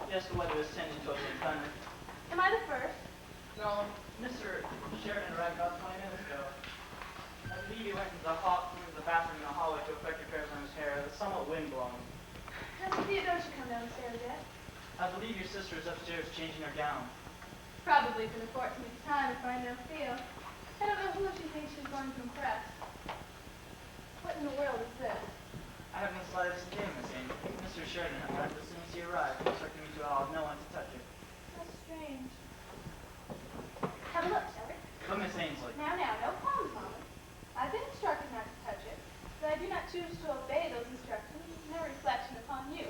Yes, the weather is tending towards the thunder. Am I the first? No, Mr. Sheridan arrived about 20 minutes ago. I believe he went into the bathroom in the hallway to effect repairs on his hair. It's somewhat windblown. Hasn't Theodosia come down the stairs yet? I believe your sister is upstairs changing her gown. Probably for the 14th time if I know Theo. I don't know who she thinks she's going to impress. What in the world is this? I haven't the slightest idea, Miss Amy. Mr. Sheridan had left as soon as he arrived, instructing me to allow no one to touch it. That's strange. Have a look, shall we? But Miss Ainsley. Now, no qualms, Mama. I've been instructed not to touch it, but I do not choose to obey those instructions. It's no reflection upon you.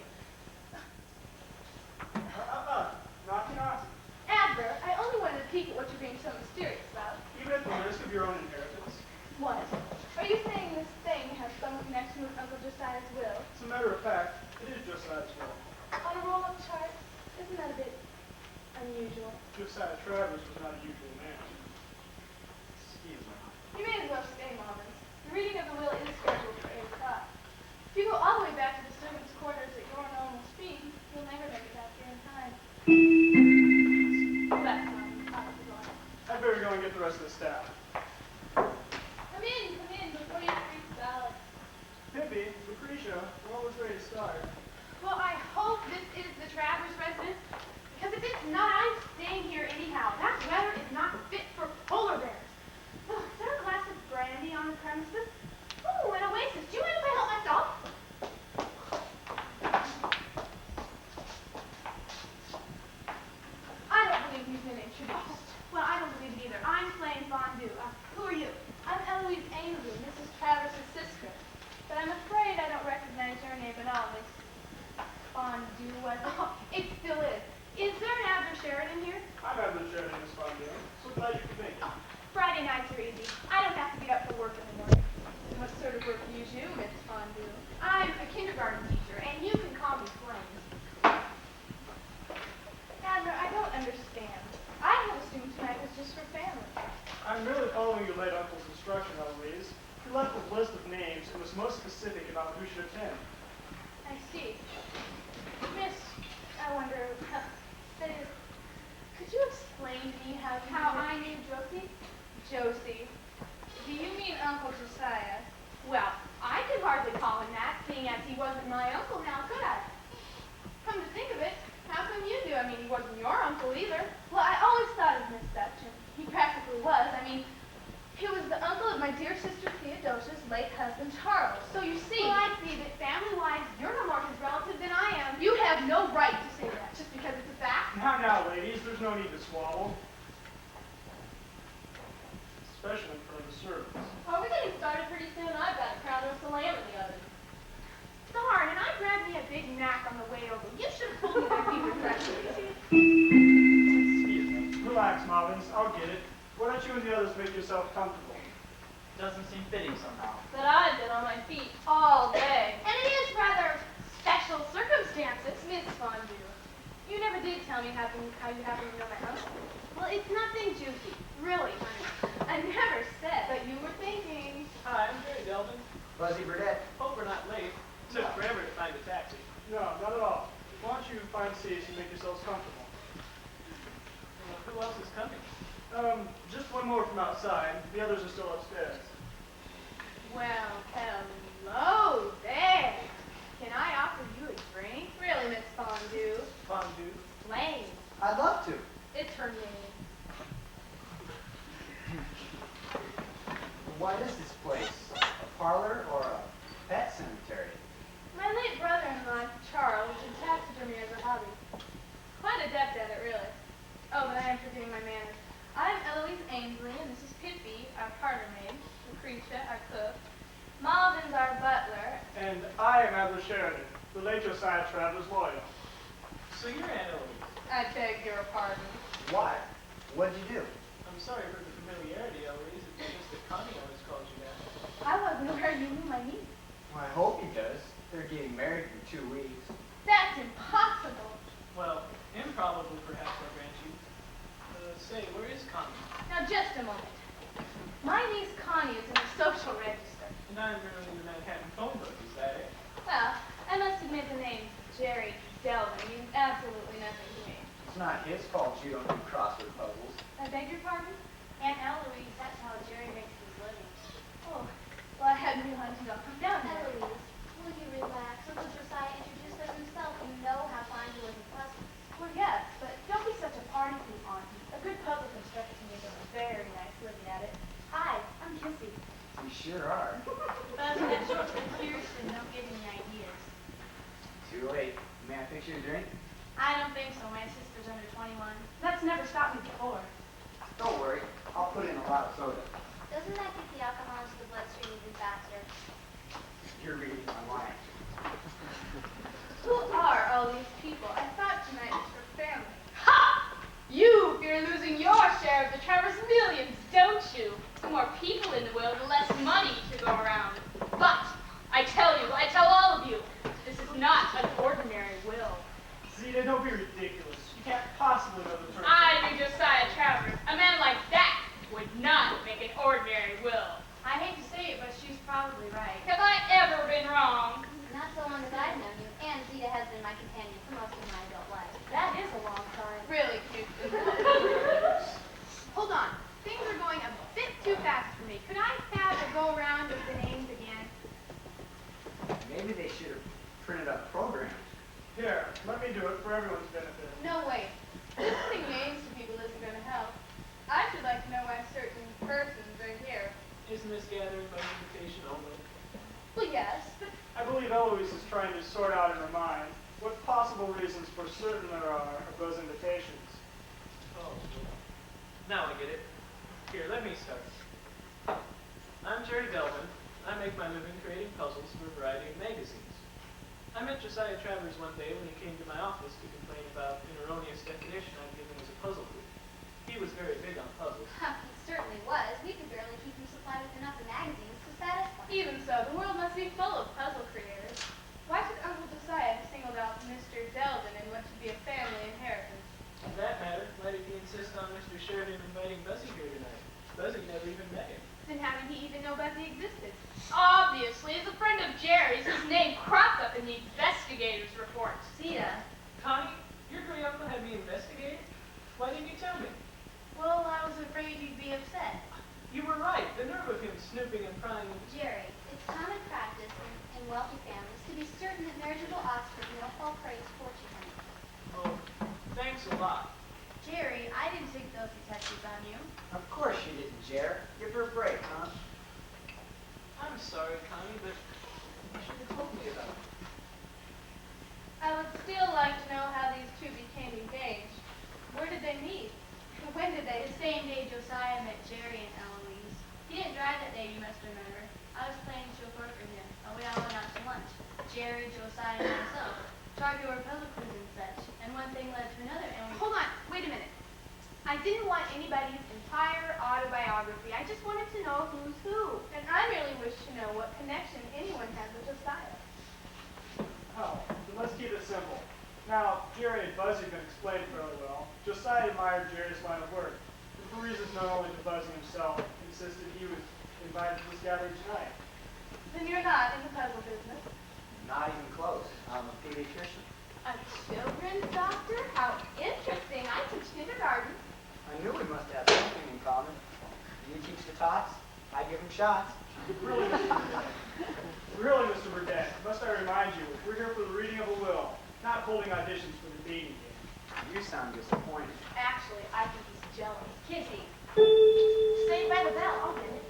Naughty, naughty. Adler, I only wanted to peek at what you're being so mysterious about. Even at the risk of your own inheritance. What? Are you saying this thing has some connection with Uncle Josiah's will? As a matter of fact, it is Josiah's will. On a roll-up chart? Isn't that a bit unusual? Josiah Travers was not a usual man. Excuse me. You may as well stay, Mullins. The reading of the will is scheduled for 8 o'clock. If you go all the way back to the servants' quarters at your normal speed, you'll never make it back here in time. That's not out of the door. I'd better go and get the rest of the staff. Come in, before you freak salad. Pippi, Lucretia, we're almost ready to start. Well, I hope this is the Travers residence, because if it's not, I'm staying here anyhow. That weather is not fit for polar bears. Oh, is there a glass of brandy on the premises? Oh, an oasis. Do you mind if I help myself? I don't believe you've been introduced. Well, I don't believe it either. I'm playing fondue. Who are you? I'm Eloise Ainsley, Mrs. Travers' sister. But I'm afraid I don't recognize your name at all, Miss Fondue, was it? Oh, it still is. Is there an Adler Sheridan here? I'm Adler Sheridan, Miss Fondue. So glad you could make it. Friday nights are easy. I don't have to get up for work in the morning. What sort of work do you do, Miss Fondue? I'm a kindergarten teacher, and you can call me Flames. Adler, I don't understand. I had assumed tonight was just for family. I'm merely following your late uncle's instruction, Eloise. He left a list of names and was most specific about who should attend. I see. Miss, I wonder, that is, could you explain to me how I knew Josie? Josie. Do you mean Uncle Josiah? Well, I could hardly call him that, seeing as he wasn't my uncle now, could I? Come to think of it, how come you do? I mean, he wasn't your uncle either. Well, I always thought of Miss Dutch, and he practically was. I mean, he was the uncle of my dear sister Theodosia's late husband, Charles. So you see... Well, I see that family-wise, you're no more his relative than I am. You have no right to say that, just because it's a fact. Now, ladies, there's no need to squabble. Especially in front of the servants. Well, we're getting started pretty soon. I've got a crown roast of lamb in the oven. Darn, and I grabbed me a big knack on the way over. You should have told me there'd be refreshments. Excuse me. Relax, Mullins. I'll get it. Why don't you and the others make yourself comfortable? Doesn't seem fitting somehow. But I've been on my feet all day. And it is rather special circumstances, Miss Fondue. You never did tell me how you happen to know my uncle. Well, it's nothing juicy. Really, honey. I never said. But you were thinking. Hi, I'm Jerry Delvin. Buzzy Burdette. Hope we're not late. Took forever to find a taxi. No, not at all. Why don't you find seats and make yourselves comfortable? Well, who else is coming? Just one more from outside. The others are still upstairs. Well, hello there. Can I offer you a drink? Really, Miss Fondue? Fondue. Lane. I'd love to. It's her name. What is this place? A parlor or a pet cemetery? My late brother-in-law, Charles, did taxidermy as a hobby. Quite adept at it, really. Oh, but I am forgetting my manners. I'm Eloise Ainsley, and this is Pippi, our parlor maid, Lucretia, our cook, Malden's our butler. And I am Adler Sheridan, the late Josiah Travers lawyer. So you're Aunt Eloise. I beg your pardon. Why? What'd you do? I'm sorry for the familiarity, Eloise. It's just that Connie always calls you that. I wasn't aware you knew my niece. Well, I hope he does. They're getting married in 2 weeks. That's impossible. Well, improbable, perhaps, I'll grant you. Say, where is Connie? Now, just a moment. My niece Connie is in the social register. And I'm really in the Manhattan phone book, is that it? Well, I must admit the name Jerry Delvin means absolutely nothing not his fault you don't do crossword puzzles. I beg your pardon? Aunt Eloise, that's how Jerry makes his living. Oh, well, I hadn't realized you'd all come down there. Eloise, will you relax? Uncle Josiah introduced us himself. You know how fond he was in puzzles. Well, yes, but don't be such a party pooper, Auntie. A good puzzle constructor can make a very nice living at it. Hi, I'm Kissy. You sure are. But that's short for Kirsten. Don't give me ideas. Too late. May I fix you a drink? I don't think so. My sister's under 21. That's never stopped me before. Don't worry. I'll put in a lot of soda. Doesn't that get the alcohol into the bloodstream even faster? You're reading my mind. Who are all these people? I thought tonight was for family. Ha! You fear losing your share of the Trevor's millions, don't you? The more people in the will, the less money to go around. But, I tell all of you, this is not an ordinary will. Zita, don't be ridiculous. You can't possibly know the terms. I knew Josiah Travers. A man like that would not make an ordinary will. I hate to say it, but she's probably right. Have I ever been wrong? Not so long as I've known you, and Zita has been my companion for most of my adult life. That is a long time. Really cute. Hold on. Things are going a bit too fast for me. Could I have a go around of the names again? Maybe they should have printed up programs. Here, let me do it for everyone's benefit. No, wait. Listening names to people isn't going to help. I should like to know why certain persons are here. Isn't this gathering by invitation only? Well, yes, but I believe Eloise is trying to sort out in her mind what possible reasons for certain there are of those invitations. Oh, now I get it. Here, let me start. I'm Jerry Delvin. I make my living creating puzzles for a variety of magazines. I met Josiah Travers one day when he came to my office to complain about an erroneous definition I'd given as a puzzle group. He was very big on puzzles. He certainly was. We could barely keep him supplied with enough magazines to satisfy. even so, the world must be full of puzzle creators. Why should Uncle Josiah have singled out Mr. Delvin in what should be a family inheritance? For that matter, why did he insist on Mr. Sheridan inviting Buzzy here tonight? Buzzy never even met him. Then how did he even know Buzzy existed? Obviously, as a friend of Jerry's, his name cropped up in the investigator's report. Zita. Connie, your great uncle had me investigated? Why didn't you tell me? Well, I was afraid you'd be upset. You were right. The nerve of him snooping and prying into... Jerry, it's common practice in wealthy families to be certain that marriageable offspring will fall prey to fortune hunting. Oh, thanks a lot. Jerry, I didn't take those detectives on you. Of course you didn't, Jer. Give her a break, huh? I'm sorry, Connie, but you should have told me about it. I would still like to know how these two became engaged. Where did they meet? When did they? The same day Josiah met Jerry and Eloise. He didn't drive that day, you must remember. I was playing chauffeur for him, and we all went out to lunch. Jerry, Josiah, and myself. Target or puzzle quiz and such. And one thing led to another, and we... Hold on, wait a minute. I didn't want anybody's entire autobiography. I just wanted to know who's who. And I merely wish to know what connection anyone has with Josiah. Oh, then let's keep it simple. Now, Jerry and Buzzy have been explained fairly well. Josiah admired Jerry's line of work, and for reasons known only to Buzzy himself, insisted he was invited to this gathering tonight. Then you're not in the puzzle business. Not even close. I'm a pediatrician. A children's doctor? How interesting. I teach kindergarten. I knew we must have something in common. You teach the tots, I give them shots. Really, Mr. Burdett, must I remind you, we're here for the reading of a will, not holding auditions for the dating game. You sound disappointed. Actually, I think he's jealous. Kissy. Saved by the bell, I'll get it.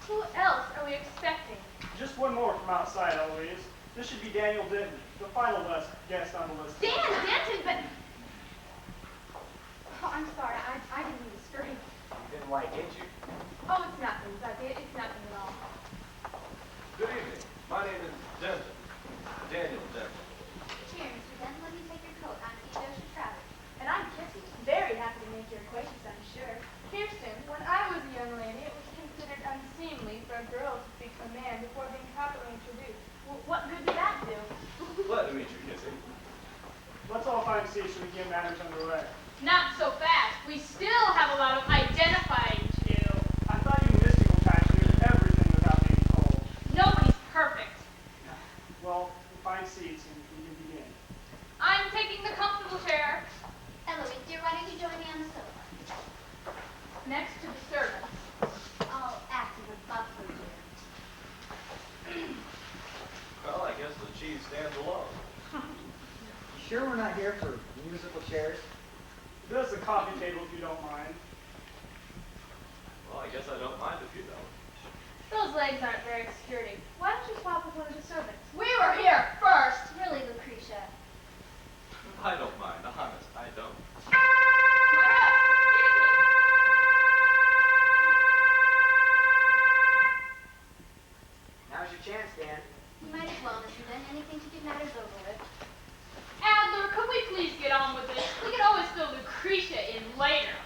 Who else are we expecting? Just one more from outside, Eloise. This should be Daniel Denton, the final guest on the list. Dan Denton, but... Oh, I'm sorry. I didn't mean to scream. Then why did you? Oh, it's nothing, Buzzy. It's nothing at all. Good evening. My name is Denton. Daniel Denton. Here, Mr. Denton, let me take your coat. I'm Theodosia Travers. And I'm Kissy. Very happy to make your acquaintance, I'm sure. Kirsten, when I was a young lady, it was considered unseemly for a girl to speak to a man before being properly introduced. Well, what good did that do? Glad to meet you, Kissy. Let's all find seats so we get matters underway. Not so fast. We still have a lot of identifying to do. I thought you mystical types knew everything without being told. Nobody's perfect. Well, we'll find seats and we can begin. I'm taking the comfortable chair. here for musical chairs? There's the coffee table if you don't mind. Well, I guess I don't mind if you don't. Those legs aren't very sturdy. Why don't you swap with one of the servants? We were here first. Really, Lucretia. I don't mind, honest, I don't. Now's your chance, Dan. You might as well, Mr. Dunn. Anything to get matters over with. Adler, could we please get on with this? We can always fill Lucretia in later.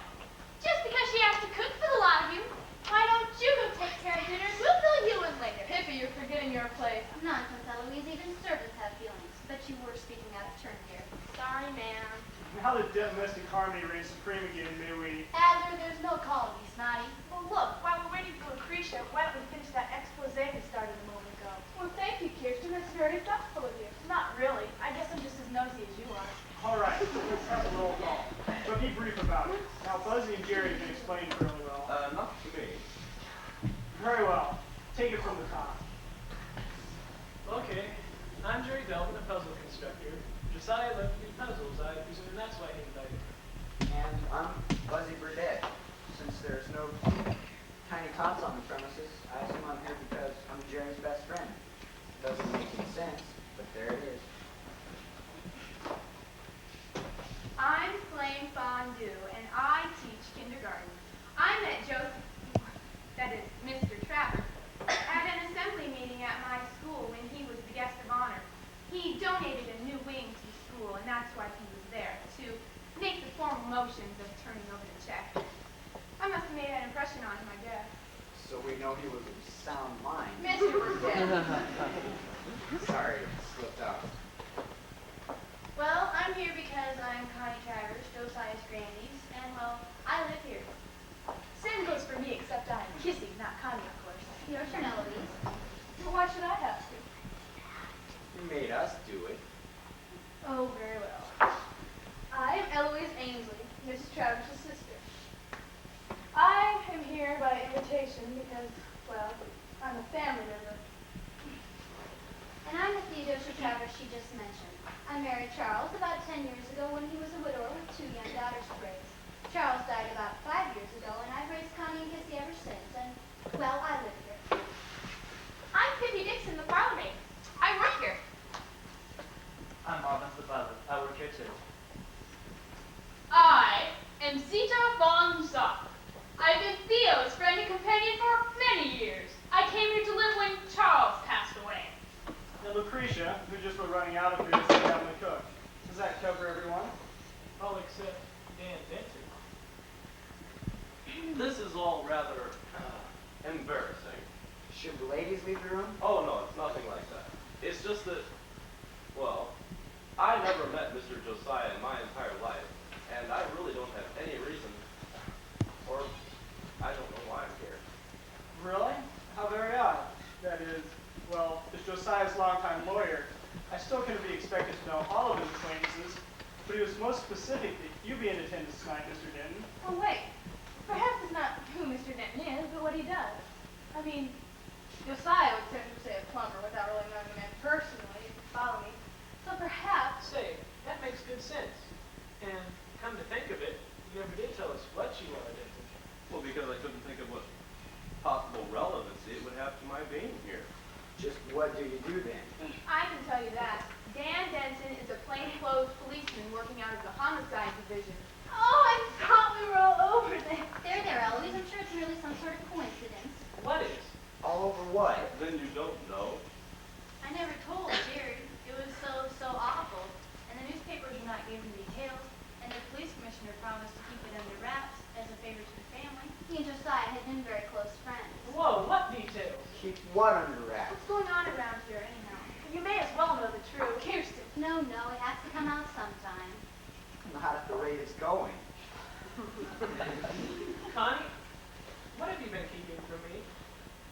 Just because she has to cook for the lot of you, why don't you go take care of dinner? We'll fill you in later. Hippie, you're forgetting your place. Nonsense, Eloise. Even servants have feelings. But you were speaking out of turn here. Sorry, ma'am. Now that domestic harmony reigns supreme again, may we... Adler, there's no call to be snotty. Well, look, while we're waiting for Lucretia, why don't we finish that expose we started a moment ago? Well, thank you, Kirsten. That's very thoughtful of you. Not really. I guess I'm just as nosy as you are. All right, let's have a roll call. But be brief about it. Now, Buzzy and Jerry have been explained fairly well. Not to me. Very well. Take it from the top. Okay, I'm Jerry Delvin, a puzzle constructor. Josiah loved to do puzzles. I presume that's why he invited me. And I'm Buzzy Burdett. Since there's no tiny tots on the premises, I assume I'm here because I'm Jerry's best friend. Doesn't make any sense, but there it is. I'm Flame Fondue, and I teach kindergarten. I met Joseph, that is, Mr. Travers, at an assembly meeting at my school when he was the guest of honor. He donated a new wing to the school, and that's why he was there, to make the formal motions of turning over the check. I must have made an impression on him, I guess. So we know he was of sound mind. Mr. Burdett. Sorry, it slipped out. Well, I'm here because I'm Connie Travers, Josiah's grandniece, and, well, I live here. Same goes for me, except I'm Kissy, not Connie, of course. Your turn, Eloise. But why should I have to? You made us do it. Oh, very well. I am Eloise Ainsley, Mrs. Travers' sister. I am here by invitation because, well, I'm a family member. And I'm the Theodosia Travers she just mentioned. I married Charles about 10 years ago when he was a widower with 2 young daughters to raise. Charles died about 5 years ago, and I've raised Connie and Kissy ever since, and, well, I live here. I'm Pippi Dixon, the parlor maid. I work here. I'm Marvin the butler. I work here too. I am Zita von Zock. I've been Theo's friend and companion for many years. I came here to live when Charles passed away. Now, Lucretia, who just were running out of here, is the family cook. Does that cover everyone? All except Dan Denton. This is all rather embarrassing. Should the ladies leave the room? Oh, no, it's nothing like that. It's just that, well, I never met Mr. Josiah in my entire life, and I really don't have any reason, or I don't know why I'm here. Really? How very odd. That is, well, as Josiah's longtime lawyer, I still couldn't be expected to know all of his acquaintances, but he was most specific that you be in attendance tonight, Mr. Denton. Oh, wait. Perhaps it's not who Mr. Denton is, but what he does. I mean, Josiah would certainly say a plumber without really knowing the man personally, if you follow me. So perhaps... Say, that makes good sense. And come to think of it, you never did tell us what you are, Denton. Well, because I couldn't think of what possible relevancy it would have to my being here. Just what do you do then? I can tell you that. Dan Denton is a plainclothes policeman working out of the homicide division. Oh, I thought we were all over this. There, Eloise. I'm sure it's merely some sort of coincidence. What is? All over what? Then you don't know. I never told Jerry. It was so awful. And the newspapers were not giving details, and the police commissioner promised to keep it under wraps as a favor to the family. He and Josiah had been very close friends. Whoa, what details? Keep what under wraps? What's going on around here, anyhow? You may as well know the truth. Kirsten. No, it has to come out sometime. Not at the rate it's going. Connie, what have you been keeping from me?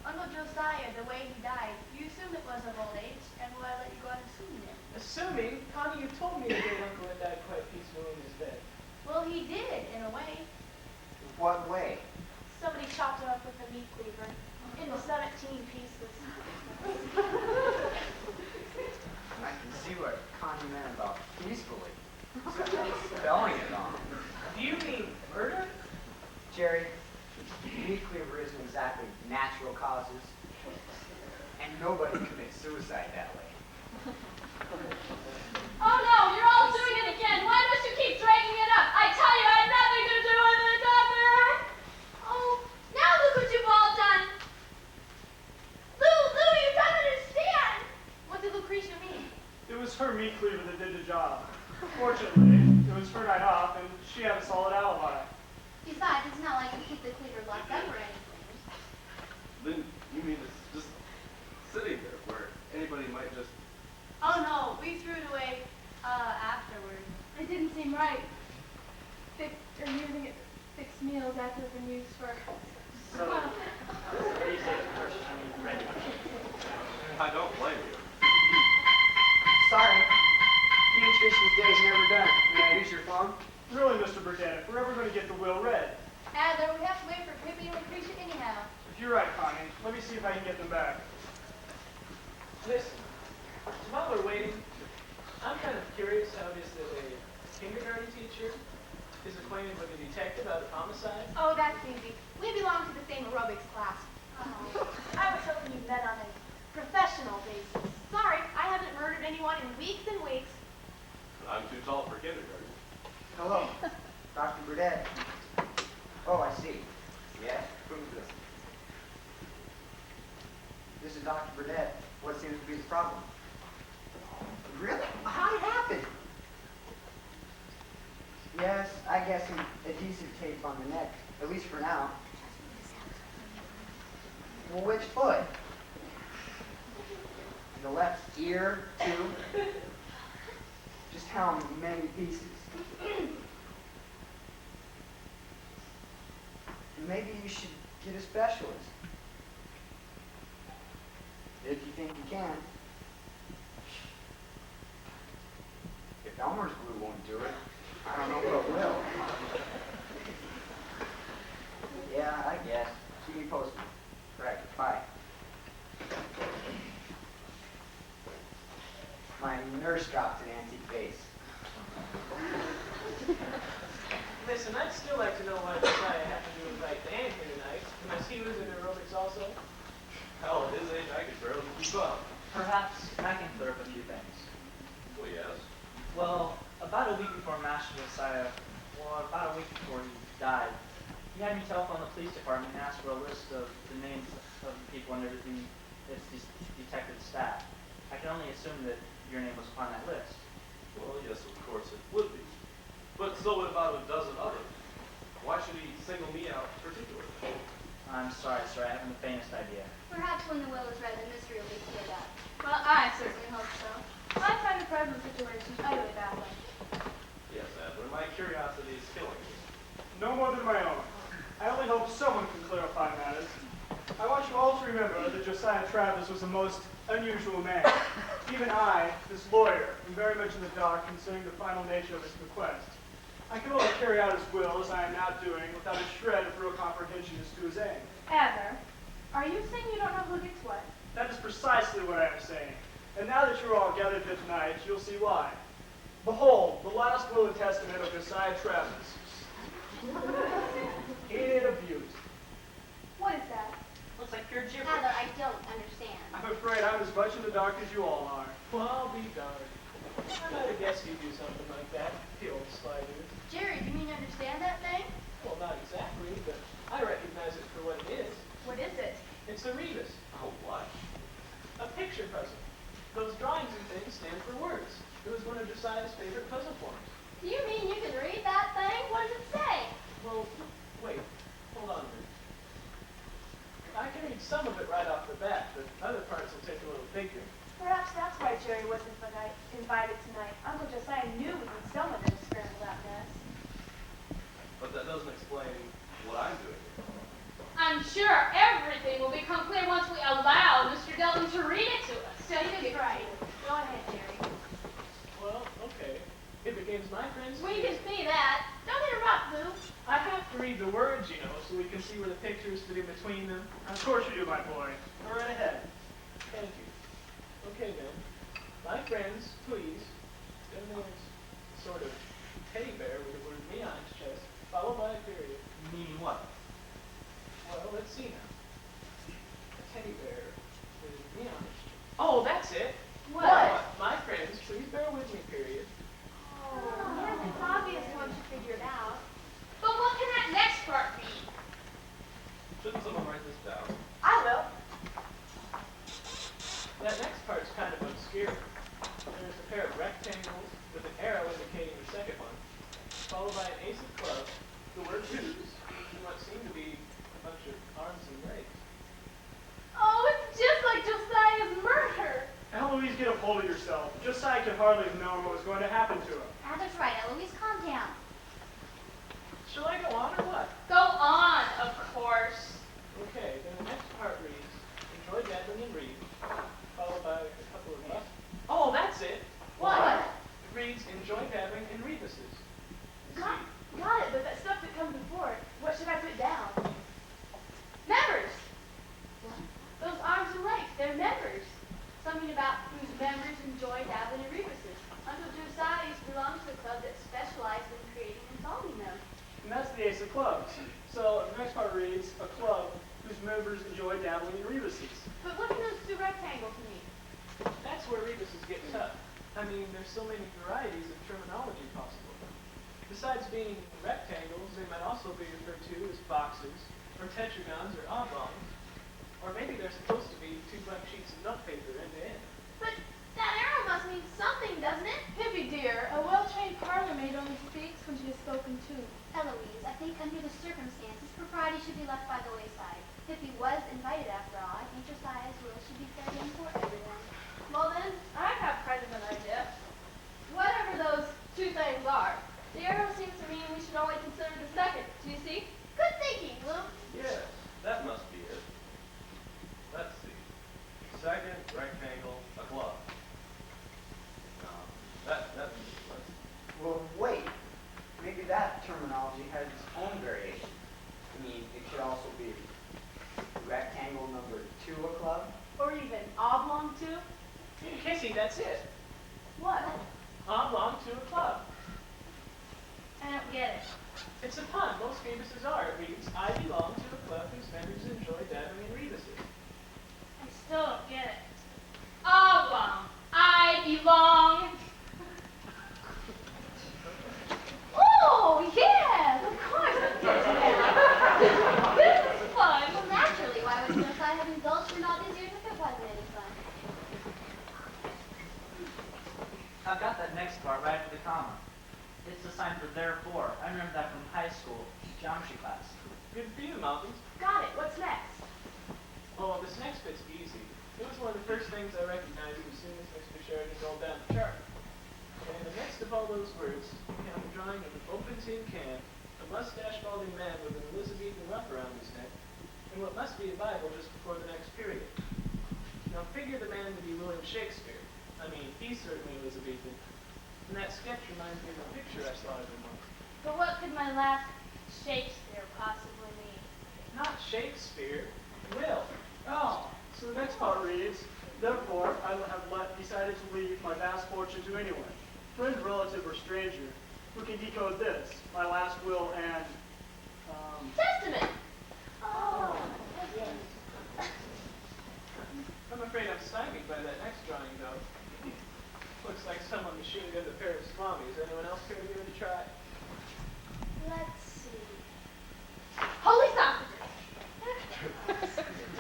Uncle Josiah, the way he died, you assumed it was of old age, and will I let you go on assuming it? Assuming, Connie, you told me your great uncle had died quite peacefully in his bed. Well, he did, in a way. What way? Somebody chopped him up with a meat cleaver into 17 pieces. I can see what Connie meant about peacefully. Spelling it wrong. Do you mean murder? Jerry, meat cleaver isn't exactly natural causes, and nobody commits suicide that way. Oh no, you're all doing it again. Why must you keep dragging it up? I tell you, I had nothing to do with it, nothing. Oh, now look what you've all done. Lou, you don't understand. What did Lucretia mean? It was her meat cleaver that did the job. Fortunately, it was her night off, and she had a solid alibi. Besides, it's not like you keep the cleaver locked up or anything. Then you mean it's just sitting there where anybody might just... Oh no, we threw it away afterward. It didn't seem right. They're using it to fix meals after it's been used for... So, what do you say to the person you need ready? I don't blame you. Sorry, pediatrician's day is never done. May I use your phone? Really, Mr. Burdett, if we're ever going to get the will read. Adler, we have to wait for Pippi and Lucretia anyhow. If you're right, Connie, let me see if I can get them back. Listen, while we're waiting, I'm kind of curious how it is that a kindergarten teacher is acquainted with a detective out of homicide. Oh, that's easy. We belong to the same aerobics class. Oh. I was hoping you met on a professional basis. Sorry, I haven't murdered anyone in weeks and weeks. I'm too tall for kindergarten. Hello, Dr. Burdett. Oh, I see. Yes, who's this? This is Dr. Burdett. What seems to be the problem? Really? How did it happen? Yes, I guess some adhesive tape on the neck, at least for now. Well, which foot? The left ear, too? Just how many pieces? Maybe you should get a specialist. If you think you can. If Elmer's glue won't do it, I don't know what will. Yeah, I guess. Keep me posted. Right, bye. My nurse dropped an antique vase. Listen, I'd still like to know why Josiah happened to invite Dan here tonight, unless he was in aerobics also. Hell, at his age, I could barely keep up. Perhaps I can clear up a few things. Well, yes. Well, about a week before Master Josiah, well, about a week before he died, he had me telephone the police department and ask for a list of the names of the people under its detective staff. I can only assume that your name was on that list. Well, yes, of course it would be. But so would about a dozen others. Why should he single me out particularly? I'm sorry, sir, I haven't the faintest idea. Perhaps when the will is read, the mystery will be cleared up. Well, I certainly hope so. I find the present situation utterly baffling. Yes, Adler, my curiosity is killing me. No more than my own. I only hope someone can clarify matters. I want you all to remember that Josiah Travis was a most unusual man. Even I, this lawyer, am very much in the dark concerning the final nature of his bequest. I can only carry out his will, as I am now doing, without a shred of real comprehension as to his aim. Adler, are you saying you don't know who gets what? That is precisely what I am saying. And now that you're all gathered here tonight, you'll see why. Behold, the last will and testament of Josiah Travis. Ain't it a beaut? What is that? Looks like pure gibberish. Adler, I don't understand. I'm afraid I'm as much in the dark as you all are. Well, I'll be darned. I might have guessed you'd do something like that, the old sly dude. Jerry, do you mean understand that thing? Well, not exactly, but I recognize it for what it is. What is it? It's a rebus, Oh, what? a picture puzzle. Those drawings and things stand for words. It was one of Josiah's favorite puzzle forms. Do you mean you can read that thing? What does it say? Well, wait, hold on a minute. I can read some of it right off the bat, but other parts will take a little figuring. Perhaps that's why Jerry wasn't invited tonight. Uncle Josiah knew we need someone to scramble that mess. But that doesn't explain what I'm doing here. I'm sure everything will become clear once we allow Mr. Delton to read it to us. So you're right. Go ahead, Jerry. Well, okay. If it gains my friends. We can see that. Don't interrupt, Lou. I have to read the words, you know, so we can see where the pictures fit in between them. Of course you do, my boy. Go right ahead. Thank you. Okay, then. My friends, please. Their names. sort of teddy bear with the word me on its chest, followed by a period. Meaning what? Well, let's see now. A teddy bear with me on its chest. Oh, that's it. What? My friends, please bear with me, period. Yes, it's obvious once you figure it out. But what can that next part mean? Shouldn't someone write this down? I will. That next part's kind of obscure. There's a pair of rectangles with an arrow indicating the second one, followed by an ace of clubs, the word twos, and what seem to be a bunch of arms and legs. Oh, it's just like Josiah's murder. Eloise, get a hold of yourself. Josiah could hardly have known what was going to happen to him. Adler's right, Eloise, calm down. Shall I go on or what? Go on, of course. Okay, then the next part reads, enjoy dabbling and read, followed by a couple of buttons. Oh, that's it. What? It reads, enjoy dabbling and rebuses. Got it, but that stuff that comes before it, what should I put down? Members! Those arms and legs, they're members. Something about whose members enjoy dabbling in rebuses. Uncle Josiah used to belong to a club that specialized in creating and solving them. And that's the ace of clubs. So the next part reads, a club whose members enjoy dabbling in rebuses. But what do those two rectangles mean? That's where rebuses get tough. I mean, there's so many varieties of terminology possible. Besides being rectangles, they might also be referred to as boxes, or tetragons, or oblongs. Or maybe they're supposed to be two blank sheets of notepaper end to end. But that arrow must mean something, doesn't it? Pippi dear, a well-trained parlor maid only speaks when she is spoken to. Eloise, I think under the circumstances, propriety should be left by the wayside. Pippi was invited after all. I think Josiah's will should be fair game for everyone. Well then, I have kind of an idea. Whatever those two things are, the arrow seems to mean we should only consider the second. Do you see? Good thinking, Lou. Yes, that must be it. Let's see. Second rectangle, a club. No, that's Well, wait. Maybe that terminology has its own variation. I mean, it could also be rectangle number 2 a club. Or even oblong too. Casey, that's it. What? Oblong to a club. I don't get it. It's a pun. Most rebuses are. It reads, I belong to a club whose members enjoy dabbling in rebuses. I still don't get it. Oblong. I belong. Oh, yes! Of course I get it. This is fun. Well, naturally, why would Josiah have indulged in all these years if it wasn't any fun? I've got that next part right after the comma. It's the sign for therefore. I remember that from high school geometry class. Good for you, Malcolms. Got it. What's next? Oh, this next bit's easy. It was one of the first things I recognized as soon as Mr. Sheridan rolled down the chart. And in the midst of all those words, we have a drawing of an open tin can, a mustache-balding man with an Elizabethan ruff around his neck, and what must be a Bible just before the next period. Now figure the man to be William Shakespeare. I mean, he's certainly Elizabethan. And that sketch reminds me of a picture I saw of him once. But what could my last Shakespeare possibly mean? Not Shakespeare, Will. Oh, so the next part reads, therefore, I have decided to leave my vast fortune to anyone, friend, relative, or stranger, who can decode this, my last will and, Testament! Oh. Yes. I'm afraid I'm stymied by that next drawing, though. Looks like someone machine gunned a pair of swabbies. Anyone else care to give it a try? Let's see. Holy sausages!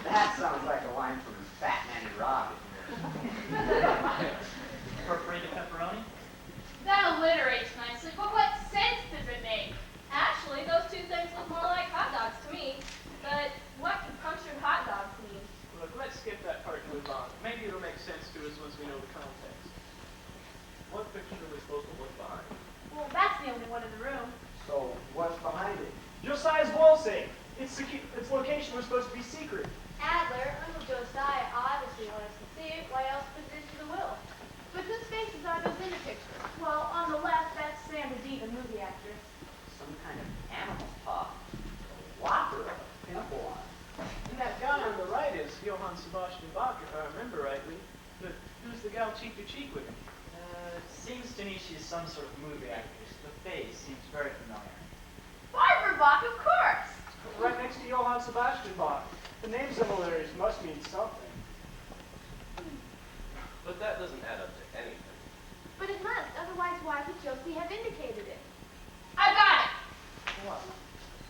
That sounds like a line from Fat Man and Robin. Perforated pepperoni? That alliterates nicely, but what sense does it make? Actually, those two things look more like hot dogs to me. But what could punctured hot dogs mean? Look, let's skip that part and move on. Maybe it'll make sense to us once we know the context. what picture are we supposed to look behind? Well, that's the only one in the room. So, what's behind it? Josiah's wall safe. Its location was supposed to be secret. Adler, Uncle Josiah obviously wanted to see it. Why else put it into the will? But whose faces are those in the picture? Well, on the left, that's Sandra Dee, the movie actress. Some kind of animal paw. A whopper of a pimple on it. And that guy on the right is Johann Sebastian Bach, if I remember rightly. But who's the gal cheek to cheek with him? It seems to me she's some sort of movie actress. The face seems very familiar. Barbara Bach, of course. Right next to Johann Sebastian Bach. The name similarities must mean something. But that doesn't add up to anything. But it must, otherwise why would Josie have indicated it? I got it. What?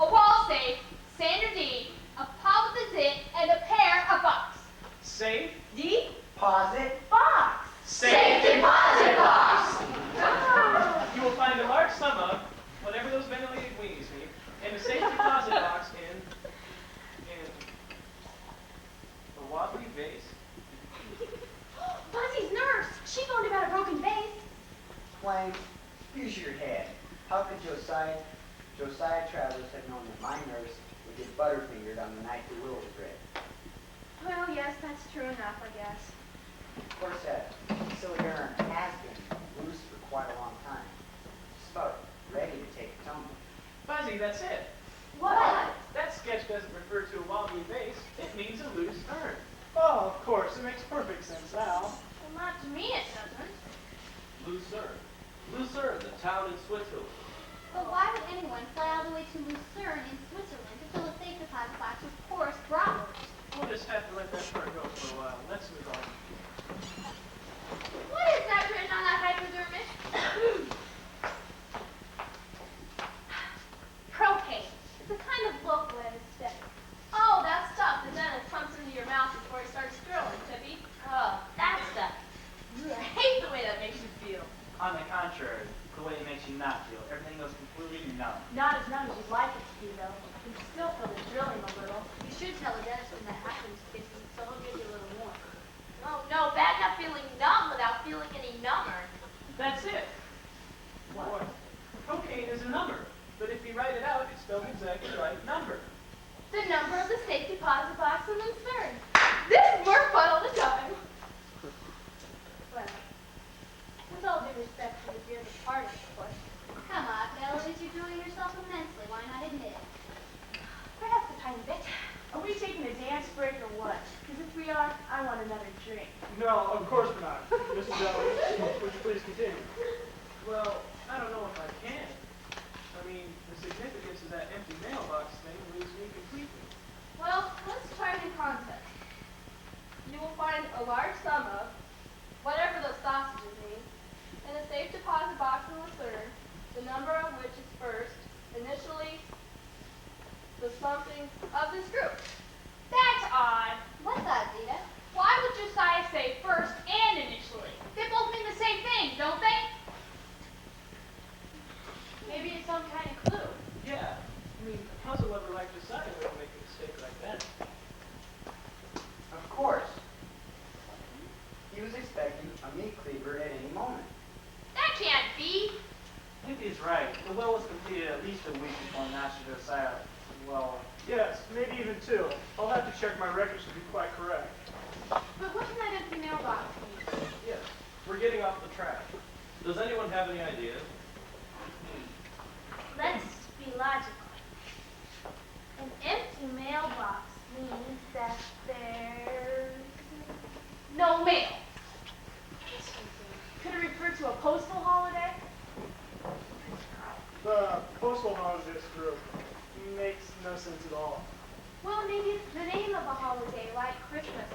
A wall safe, standard D, a deposit, and a pair of bucks. Safe, Deposit box. safe deposit box. You will find a large sum of whatever those ventilated weenies mean in a safe deposit box in a wobbly vase. Buzzy's nurse. She phoned about a broken vase. Plain, use your head. How could Josiah Travers have known that my nurse would get butterfingered on the night the will was read? Well, yes, that's true enough, I guess. Of course, that silly urn has been loose for quite a long time. Just about ready to take a tumble. Fuzzy, that's it. What? That sketch doesn't refer to a wobbly vase. It means a loose urn. Oh, of course, it makes perfect sense now. Well, not to me it doesn't. Lucerne. Lucerne, the town in Switzerland. But why would anyone fly all the way to Lucerne in Switzerland to fill a safe deposit box with porous bratwurst? We'll just have to let that part go for a while. Let's move on. What is that written on that hypodermic? Propane. It's a kind of local anesthetic. Oh, that stuff that then it pumps into your mouth before it starts grilling, Tippy. Oh, that stuff. I hate the way that makes you feel. On the contrary, the way it makes you not feel. Everything goes completely numb. Not as numb as you'd like it to be, though. You can still feel the drilling a little. You should tell the dentist when that happens, Kissy, so he'll give you a little more. Oh, no, bad enough feeling numb without feeling any number. That's it. What? Cocaine is a number, but if you write it out, it's spelled exactly the right number. The number of the safe deposit box in Lucerne. This is more fun all the time. Well, with all due respect to the dear departed, of course. Come on, Eloise, you're doing yourself immensely. Why not admit it? Perhaps a tiny bit. Are we taking a dance break or what? Because if we are, I want another drink. No, of course not. Mrs. Ellis, would you please continue? Well, I don't know if I can. I mean, the significance of that empty mailbox thing leaves me completely. Well, let's try it in context. You will find a large sum of whatever those sausages mean in a safe deposit box in Lucerne, the number of which is first, initially, the something of this group. That's odd. What's that, Zita? Why would Josiah say first and initially? They both mean the same thing, don't they? Maybe it's some kind of clue. Yeah. I mean, a puzzle lover like Josiah wouldn't make a mistake like that. Of course. He was expecting a meat cleaver at any moment. That can't be. Lippy's right. The will was completed at least a week before Master Josiah, well, Yes, maybe even two. I'll have to check my records to be quite correct. But what can that empty mailbox mean? Yes, we're getting off the track. Does anyone have any ideas? Let's be logical. An empty mailbox means that there's no mail. Could it refer to a postal holiday? The postal holidays group makes no sense at all. Well, maybe it's the name of a holiday, like Christmas.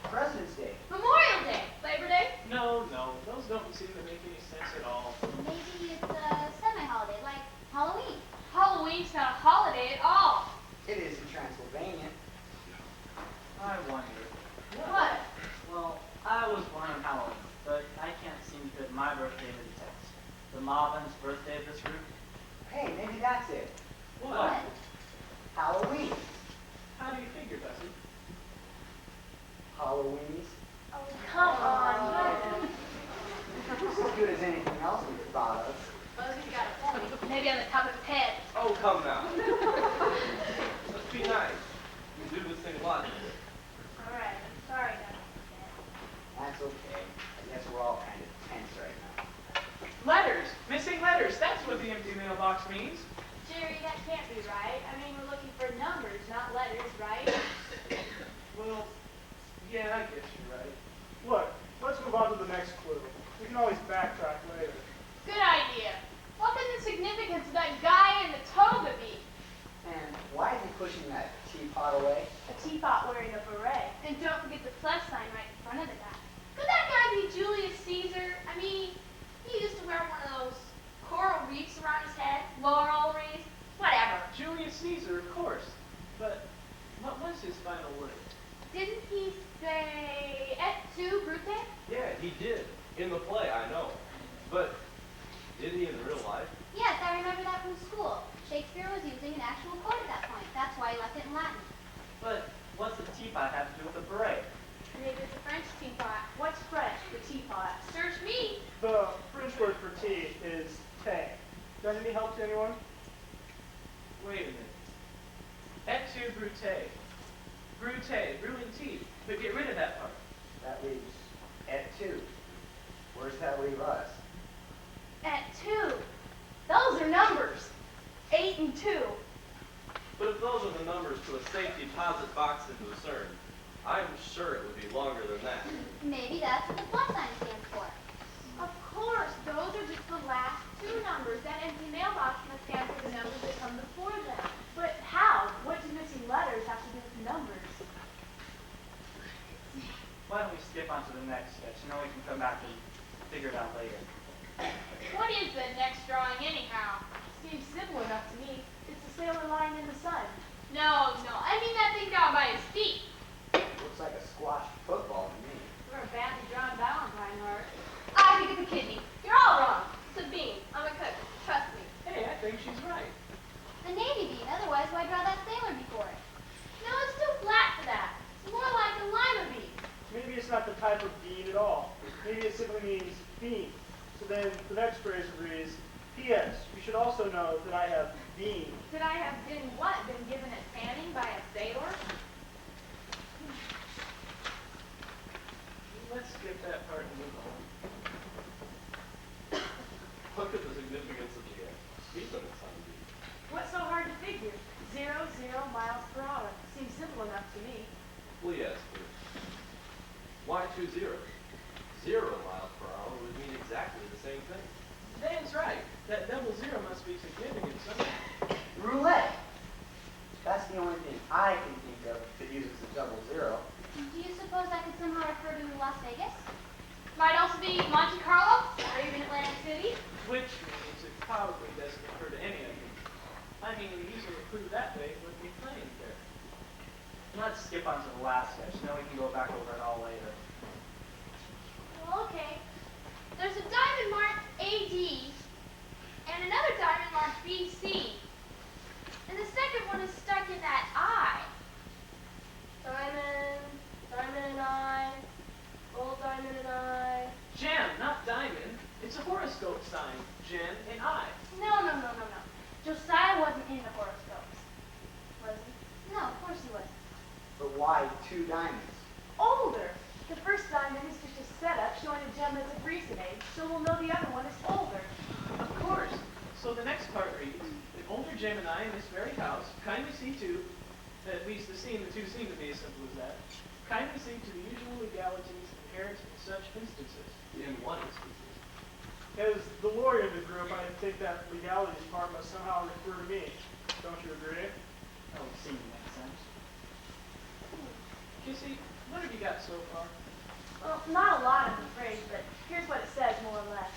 President's Day. Memorial Day. Labor Day? No, those don't seem to make any sense at all. Maybe it's a semi-holiday, like Halloween. Halloween's not a holiday at all. It is in Transylvania. I wonder. What? Well, I was born on Halloween, but I can't seem to fit my birthday to the text. The Marvin's birthday of this group? Hey, maybe that's it. What? Halloween. How do you figure, Bessie? Halloweenies. Oh, come on. Just as good as anything else we've thought of. Buzzy's got a point. Maybe on the top of his head. Oh, come now. Let's be nice. We do this thing logically. All right, I'm sorry, Dr. That's okay. I guess we're all kind of tense right now. Letters! Missing letters! That's what the empty mailbox means. Jerry, that can't be right. I mean, we're looking for numbers, not letters, right? Well, yeah, I guess you're right. Look, let's move on to the next clue. We can can always backtrack later. Good idea. What could the significance of that guy in the toga be? And why is he pushing that teapot away? A teapot wearing a beret. And don't forget the plus sign right in front of the guy. Could that guy be Julius Caesar? I mean, he used to wear one of those coral reefs around his head. Laurel wreaths. Whatever. Julius Caesar, of course. But what was his final word? Didn't he say et tu, Brute? Yeah, he did. In the play, I know. But did he in real life? Yes, I remember that from school. Shakespeare was using an actual quote at that point. That's why he left it in Latin. But what's the teapot have to do with the beret? Maybe it's a French teapot. What's French for teapot? Search me. The French word for tea is thé. Does that any help to anyone? Wait a minute. Et tu, Brute. Brute, brewing tea. But get rid of that part. That leaves at 2. Where's that leave us? Et tu. Those are numbers. 8 and 2. But if those are the numbers to a safe deposit box in Lucerne, I'm sure it would be longer than that. Maybe that's what the plus sign stands for. Of course, those are just the last 2 numbers. That empty mailbox must stand for the numbers that come before them. But how? What do missing letters have to do with numbers? Why don't we skip on to the next sketch, and then we can come back and figure it out later. What is the next drawing anyhow? Seems simple enough to me. It's a sailor lying in the sun. No, I mean that thing down by his feet. Looks like a squash football to me. We're a badly drawn Valentine heart. I think it's a kidney. You're all wrong. It's a bean. I'm a cook. Trust me. Hey, I think she's right. A navy bean. Otherwise, why draw that sailor before it? No, it's too flat for that. It's more like a lima bean. Maybe it's not the type of bean at all. Maybe it simply means bean. So then the next phrase reads, P.S. You should also know that I have been. Could I have been what? Been given a tanning by a sailor? Let's skip that part and move on. Look at the significance of the speed limits on these. What's so hard to figure? 0, 0 miles per hour. Seems simple enough to me. Well, yes, but why 2 zeros? 0 miles per hour would mean exactly the same thing. Dan's right. That double zero must be significant somehow. Roulette. That's the only thing I can think of that uses a double zero. Do you suppose that could somehow refer to Las Vegas? Might also be Monte Carlo. Or even Atlantic City? Which means it probably doesn't refer to any of them. I mean, we usually prove that way when we playing there. Let's skip on to the last sketch, and then we can go back over it all later. Well, okay. There's a diamond marked AD and another diamond marked BC. And the second one is stuck in that I. Diamond, diamond and I, gold diamond and I. Gem, not diamond. It's a horoscope sign. Gem and I. No. Josiah wasn't in the horoscopes. Was he? No, of course he wasn't. But why 2 diamonds? Older. The first diamond is just a setup showing a gem that's of recent age, so we'll know the other one is older. Of course. So the next part reads, the older Gem and I in this very house kindly see to, at least the two seem to be as simple as that, kindly see to the usual legalities inherent in such instances. In one instance. As the lawyer of the group, I think that legalities part must somehow refer to me. Don't you agree? That would seem to make sense. Kissy, what have you got so far? Well, not a lot, I'm afraid, but here's what it says, more or less.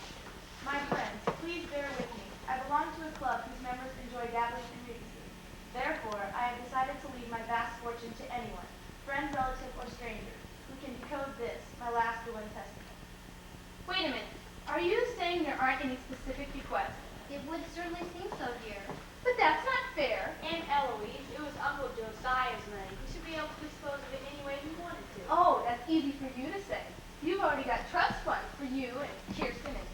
My friends, please bear with me. I belong to a club whose members enjoy dabbling in Regency. Therefore, I have decided to leave my vast fortune to anyone, friend, relative, or stranger, who can decode this, my last will and testament. Wait a minute. Are you saying there aren't any specific bequests? It would certainly seem so, dear. But that's not fair. Aunt Eloise, it was Uncle Josiah's money. We should be able to dispose of it any way we wanted to. Oh, that's easy for you to say. You've already got trust funds for you and Kirsten and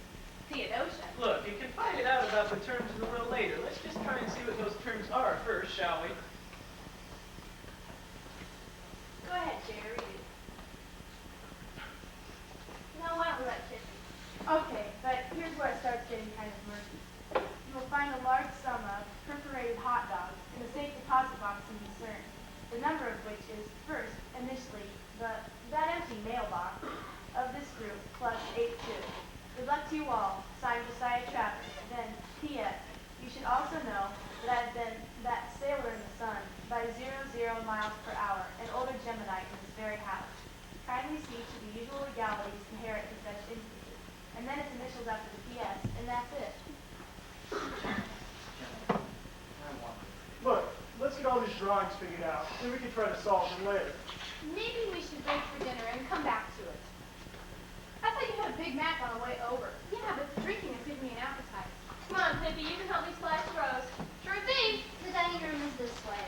Theodosia. Look, you can find it out about the terms a little later. Let's just try and see what those terms are first, shall we? Go ahead, Jerry. No, why don't we let Kirsten? Okay, but here's where it starts getting kind of murky. You will find a large sum of perforated hot dogs in the safe deposit box in Lucerne, the number of which is first, initially, that empty mailbox of this group plus 82. The by 00 miles per hour, an older Gemini in this very house. Kindly see to the usual legalities inherent to such instances. And then its initials after the PS, and that's it. Look, let's get all these drawings figured out, then we can try to solve them later. Maybe we should break for dinner and come back to it. I thought you had a Big Mac on the way over. Yeah, but drinking has given me an appetite. Come on, Pippi, you can help me slice roast. Sure thing. The dining room is this way.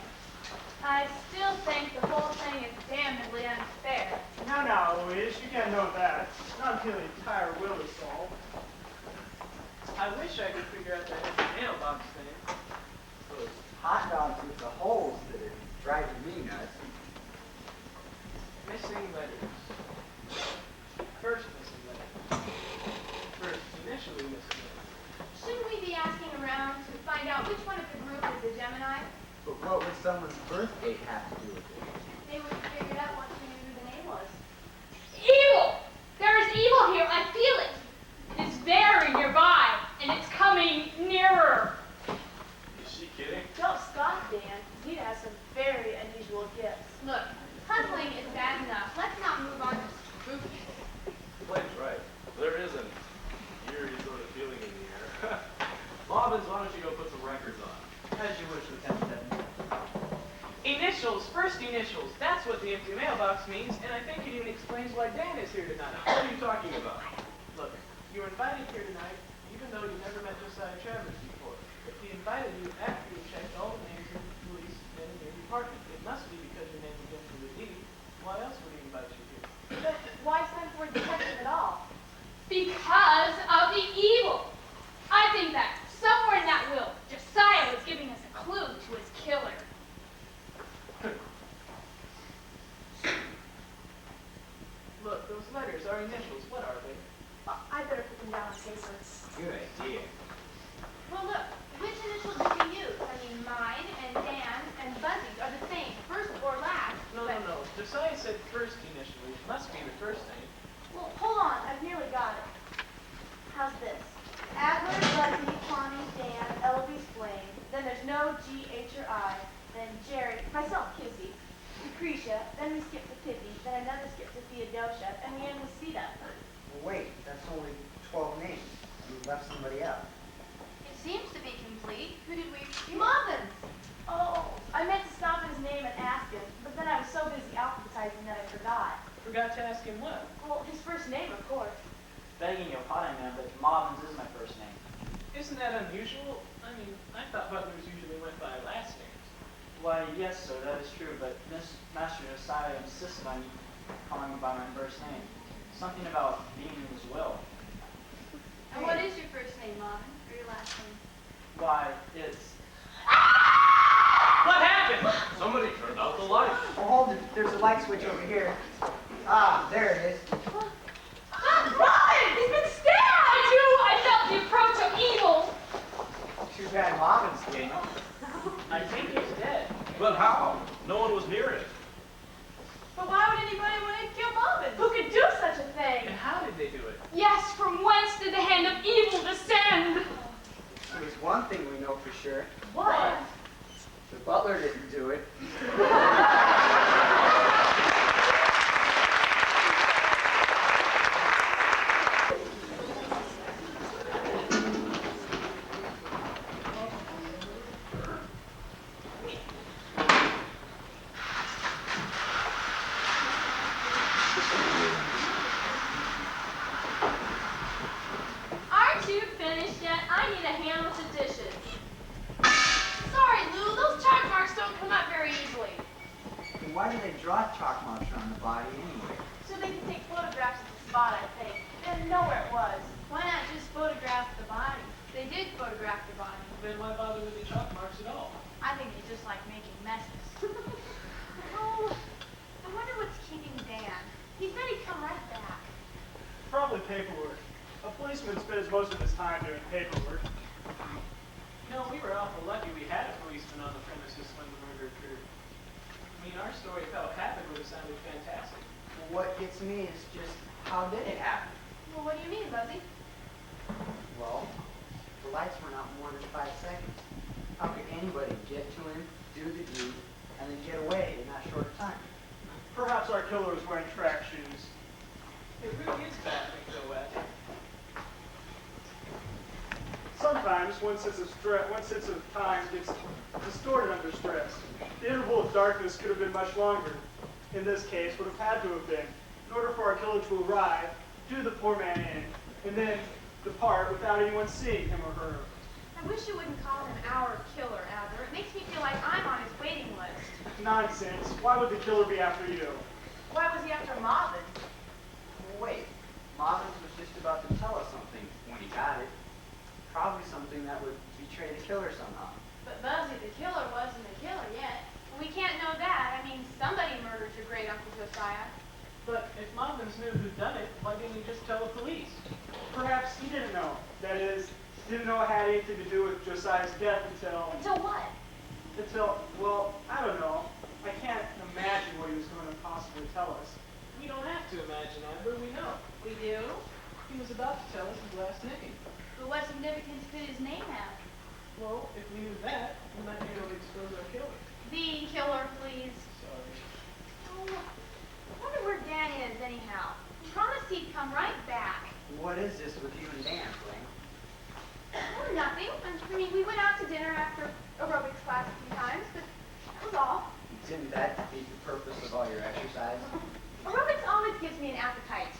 I still think the whole thing is damnably unfair. Now, Louise, you can't know that. Not until the entire will is solved. I wish I could figure out that empty mailbox thing. Those hot dogs with the holes that are driving me nuts. Missing letters. First missing letter. First initially missing letter. Shouldn't we be asking around to find out which one of the group is a Gemini? But what would someone's birth date have to do with it? They would have figured out once we knew who the name was. Evil! There is evil here. I feel it. It's very nearby, and it's coming nearer. Is she kidding? Don't scoff, Dan. Zita has some very unusual gifts. Look, puzzling is bad enough. Let's not move on to spooky. Blake's right. There is an eerie sort of feeling in the air. Bobbins, why don't you go put some records on? As you wish, Lieutenant Devon. Initials, first initials. That's what the empty mailbox means, and I think it even explains why Dan is here tonight. What are you talking about? Look, you were invited here tonight, even though you never met Josiah Travers before. But he invited you after you checked all the names of the police men in your department. It must be because your name begins with a D. Why else would he invite you here? But why send for a detective at all? Because of the evil. I think that somewhere in that will, Josiah was giving us a clue to his killer. Look, those letters are initials. What are they? I better put them down on paper. Good idea. Well, look, which initials did you use? I mean, mine and Dan and Buzzy's are the same, first or last. No. Josiah said first initially. It must be the first name. Well, hold on, I've nearly got it. How's this? Adler, Buzzy, Connie, Dan, Eloise, Blaine. Then there's no G, H, or I. Then Jerry, myself, Kissy, Lucretia. Then we skip to Pippi. Then another skip to Theodosia, and we end with Sita. Well, wait, that's only 12 names. You left somebody out. It seems to be complete. Who did we forget? Muffins! Oh, I meant to stop at his name and ask him, but then I was so busy alphabetizing that I forgot. Forgot to ask him what? Well, his first name, of course. Begging your pardon, ma'am, but Marvin's is my first name. Isn't that unusual? I mean, I thought butlers usually went by last names. Why, yes, sir, that is true, but Master Josiah insisted on you calling me by my first name. Something about being in his will. And what is your first name, Marvin? Or your last name? Why, it's... What happened? Somebody turned out the light. Oh, hold it. There's a light switch over here. Ah, there it is. Robin! He's been stabbed! I felt the approach of evil. Too bad Marvin's game. I think he's dead. But how? No one was near it. But why would anybody want to kill Marvin? Who could do such a thing? And how did they do it? Yes, from whence did the hand of evil descend? There's one thing we know for sure. What? The butler didn't do it. Aren't you finished yet? I need a hand with the dishes. Sorry, Lou, those chalk marks don't come up very easily. And why do they draw chalk marks around the body anyway? So they could take photographs of the spot, I think. And know where it was. Why not just photograph the body? They did photograph the body. Then why bother with the chalk marks at all? I think they just like making messes. Oh, I wonder what's keeping Dan. He said he'd come right back. Probably paperwork. A policeman spends most of his time doing paperwork. You know, we were awful lucky we had a policeman on the premises when the murder occurred. I mean, our story of how it happened would have sounded fantastic. Well, what gets me is just how did it happen? Well, what do you mean, Buzzy? Well, the lights were not more than 5 seconds. How could anybody get to him, do the deed, and then perhaps our killer was wearing track shoes. It really is baffling, though, Wes. Sometimes one sense of time gets distorted under stress. The interval of darkness could have been much longer. In this case, would have had to have been, in order for our killer to arrive, do the poor man in, and then depart without anyone seeing him or her. I wish you wouldn't call him our killer, Adler. It makes me feel like I'm on his waiting list. Nonsense. Why would the killer be after you? Why was he after Marvin? Wait, Marvin was just about to tell us something when he got it. Probably something that would betray the killer somehow. But Buzzy, the killer wasn't the killer yet. We can't know that. I mean, somebody murdered your great Uncle Josiah. But if Mobbins knew who'd done it, why didn't he just tell the police? Perhaps he didn't know. That is, didn't know it had anything to do with Josiah's death until, what? well, I don't know. I can't imagine what he was going to possibly tell us. We don't have to imagine, Amber. We know. We do? He was about to tell us his last name. But what significance could his name have? Well, if we knew that, we might be able to expose our killer. The killer, please. Sorry. Oh, I wonder where Dan is, anyhow. He promised he'd come right back. What is this with you and Dan, Blaine? Oh, nothing. I mean, we went out to dinner after aerobics class a few times, but that was all. Didn't that defeat the purpose of all your exercise? Aerobics always gives me an appetite.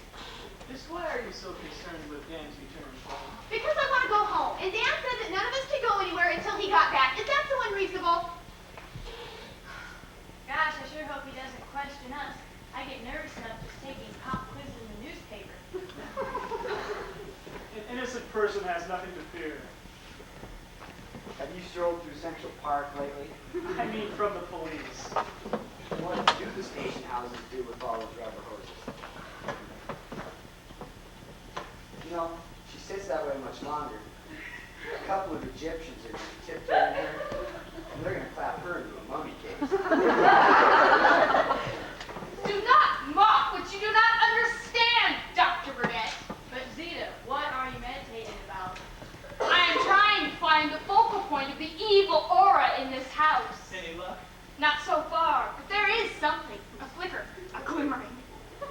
Just why are you so concerned with Dan's return, Paul? Because I want to go home. And Dan said that none of us could go anywhere until he got back. Is that so unreasonable? Gosh, I sure hope he doesn't question us. I get nervous enough just taking pop quizzes in the newspaper. An innocent person has nothing to fear. Have you strolled through Central Park lately? I mean, from the police. What do the station houses do with all those rubber hoses? You know, she sits that way much longer. A couple of Egyptians are going to tiptoe in there, and they're going to clap her into a mummy case. Do not mock what you do not understand, Dr. Burnett. But Zeta, what are you meditating about? I am trying to find the focal point of the evil aura in this house. Any luck? Not so far, but there is something. A flicker, a glimmering.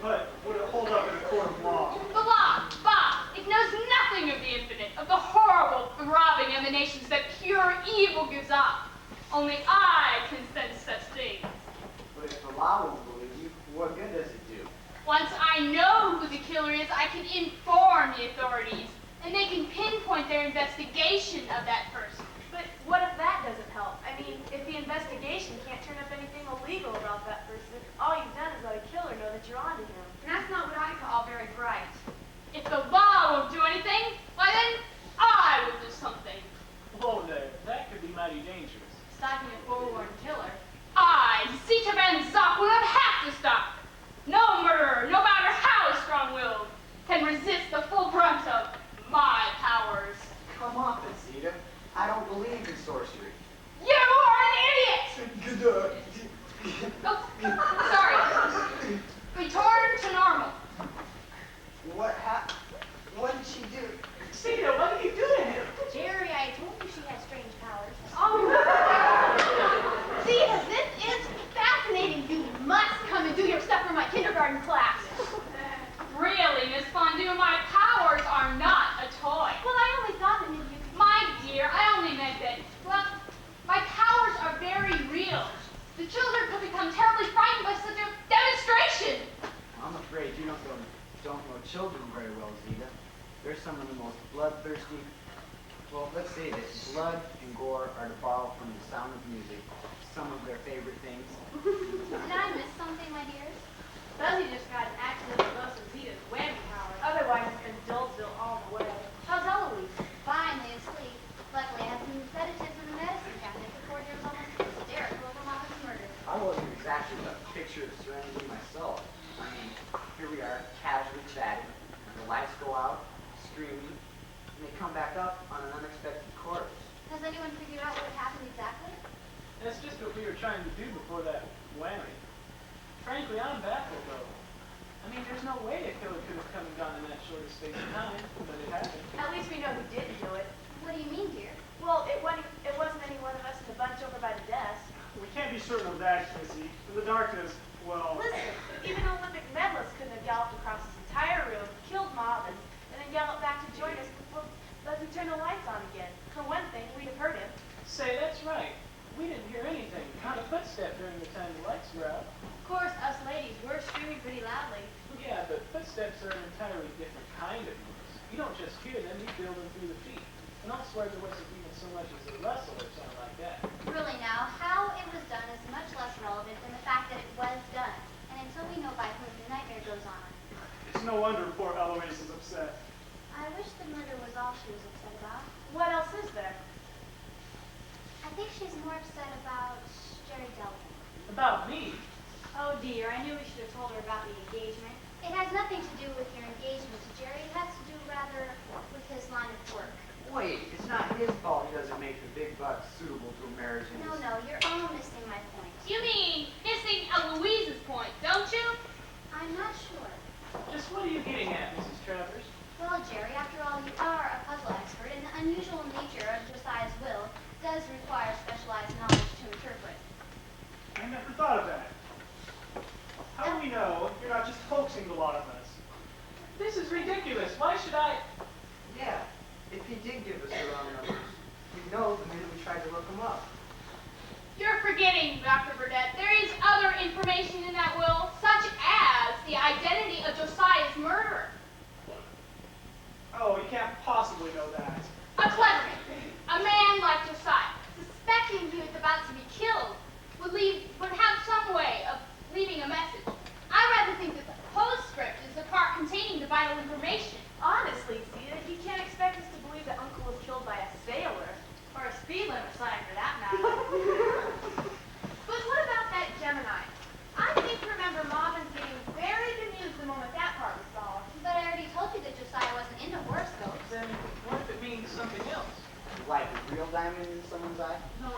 But would it hold up in a court of law? The law, bah! It knows nothing of the infinite, of the horrible, throbbing emanations that pure evil gives off. Only I can sense such things. But if the law won't believe you, what good does it do? Once I know who the killer is, I can inform the authorities, and they can pinpoint their investigation of that person. But what if that doesn't help? I mean, if the investigation can't turn up anything illegal about that person, all you've done is let a killer know that you're onto him. And that's not what I call very bright. If the law won't do anything, why then I will do something. Whoa there, that could be mighty dangerous. Stopping a forewarned killer. I, Zita Van Zock, will not have to stop. No murderer, no matter how strong-willed, can resist the full brunt of my powers. Come off it, Zeta. I don't believe in sorcery. You are an idiot! Oh, sorry. Return to normal. What did she do? Zeta, what did you do to him? Jerry, I told you she had strange powers. Oh, Zita, this is fascinating. You must come and do your stuff for my kindergarten class. Really, Miss Fondue, my powers are not a toy. Well, I only thought that maybe you could... My dear, I only meant that, well, my powers are very real. The children could become terribly frightened by such a demonstration. I'm afraid you don't know children very well, Zeta. They're some of the most bloodthirsty. Well, let's say this. Blood and gore are to borrow from the sound of music, some of their favorite things. Did I miss something, my dears? Buzzy just got an accident with most of Zeta's whammy powers. Otherwise, it's been Dulesville all the way. How's Eloise? Finally asleep. Luckily, I had some sedatives in the medicine cabinet before there was almost hysterical over Mama's murder. I wasn't exactly a picture of serenity myself. I mean, here we are, casually chatting, and the lights go out, screaming, and they come back up on an unexpected course. Has anyone figured out what happened exactly? That's just what we were trying to do before that whammy. Frankly, I'm baffled, though. I mean, there's no way a killer could have come and gone in that short a space of time, but it happened. At least we know who did do it. What do you mean, dear? Well, it wasn't any one of us in the bunch over by the desk. We can't be certain of that, Kissy. In the darkness, well... Listen, even Olympic medalists couldn't have galloped across this entire room, killed Marvin, and then galloped back to join us before Buzzy turned the lights on again. For one thing, we'd have heard him. Say, that's right. We didn't hear anything, not a footstep during the time the lights were out. Of course, us ladies were screaming pretty loudly. Yeah, but footsteps are an entirely different kind of noise. You don't just hear them, you feel them through the feet. And I'll swear there wasn't even so much as a rustle or something like that. Really now, how it was done is much less relevant than the fact that it was done. And until we know by whom, the nightmare goes on. It's no wonder poor Eloise is upset. I wish the murder was all she was upset about. What else is there? I think she's more upset about Jerry Delvin. About me? Oh dear, I knew we should have told her about the engagement. It has nothing to do with your engagement to Jerry. It has to do rather with his line of work. Wait, it's not his fault he doesn't make the big bucks suitable to a marriage in No, this. no, you're all missing my point. You mean missing Louise's point, don't you? I'm not sure. Just what are you getting at, Mrs. Travers? Well, Jerry, after all, you are a puzzle expert, and the unusual nature of Josiah's will does require specialized knowledge to interpret. I never thought of that. How do we know you're not just hoaxing the lot of us? This is ridiculous. Why should I? Yeah, if he did give us the wrong numbers, we'd know the minute we tried to look him up. You're forgetting, Dr. Burdett. There is other information in that will, such as the identity of Josiah's murderer. Oh, you can't possibly know that. A clever man, a man like Josiah, suspecting he was about to be killed, would have some way of leaving a message. I rather think that the postscript is the part containing the vital information. Honestly, Zita, you can't expect us to believe that Uncle was killed by a sailor. Or a speed limit sign, for that matter. But what about that Gemini? I seem to remember Marvin getting very bemused the moment that part was solved. But I already told you that Josiah wasn't into horoscopes. Then what if it means something else? Like a real diamond in someone's eye? No.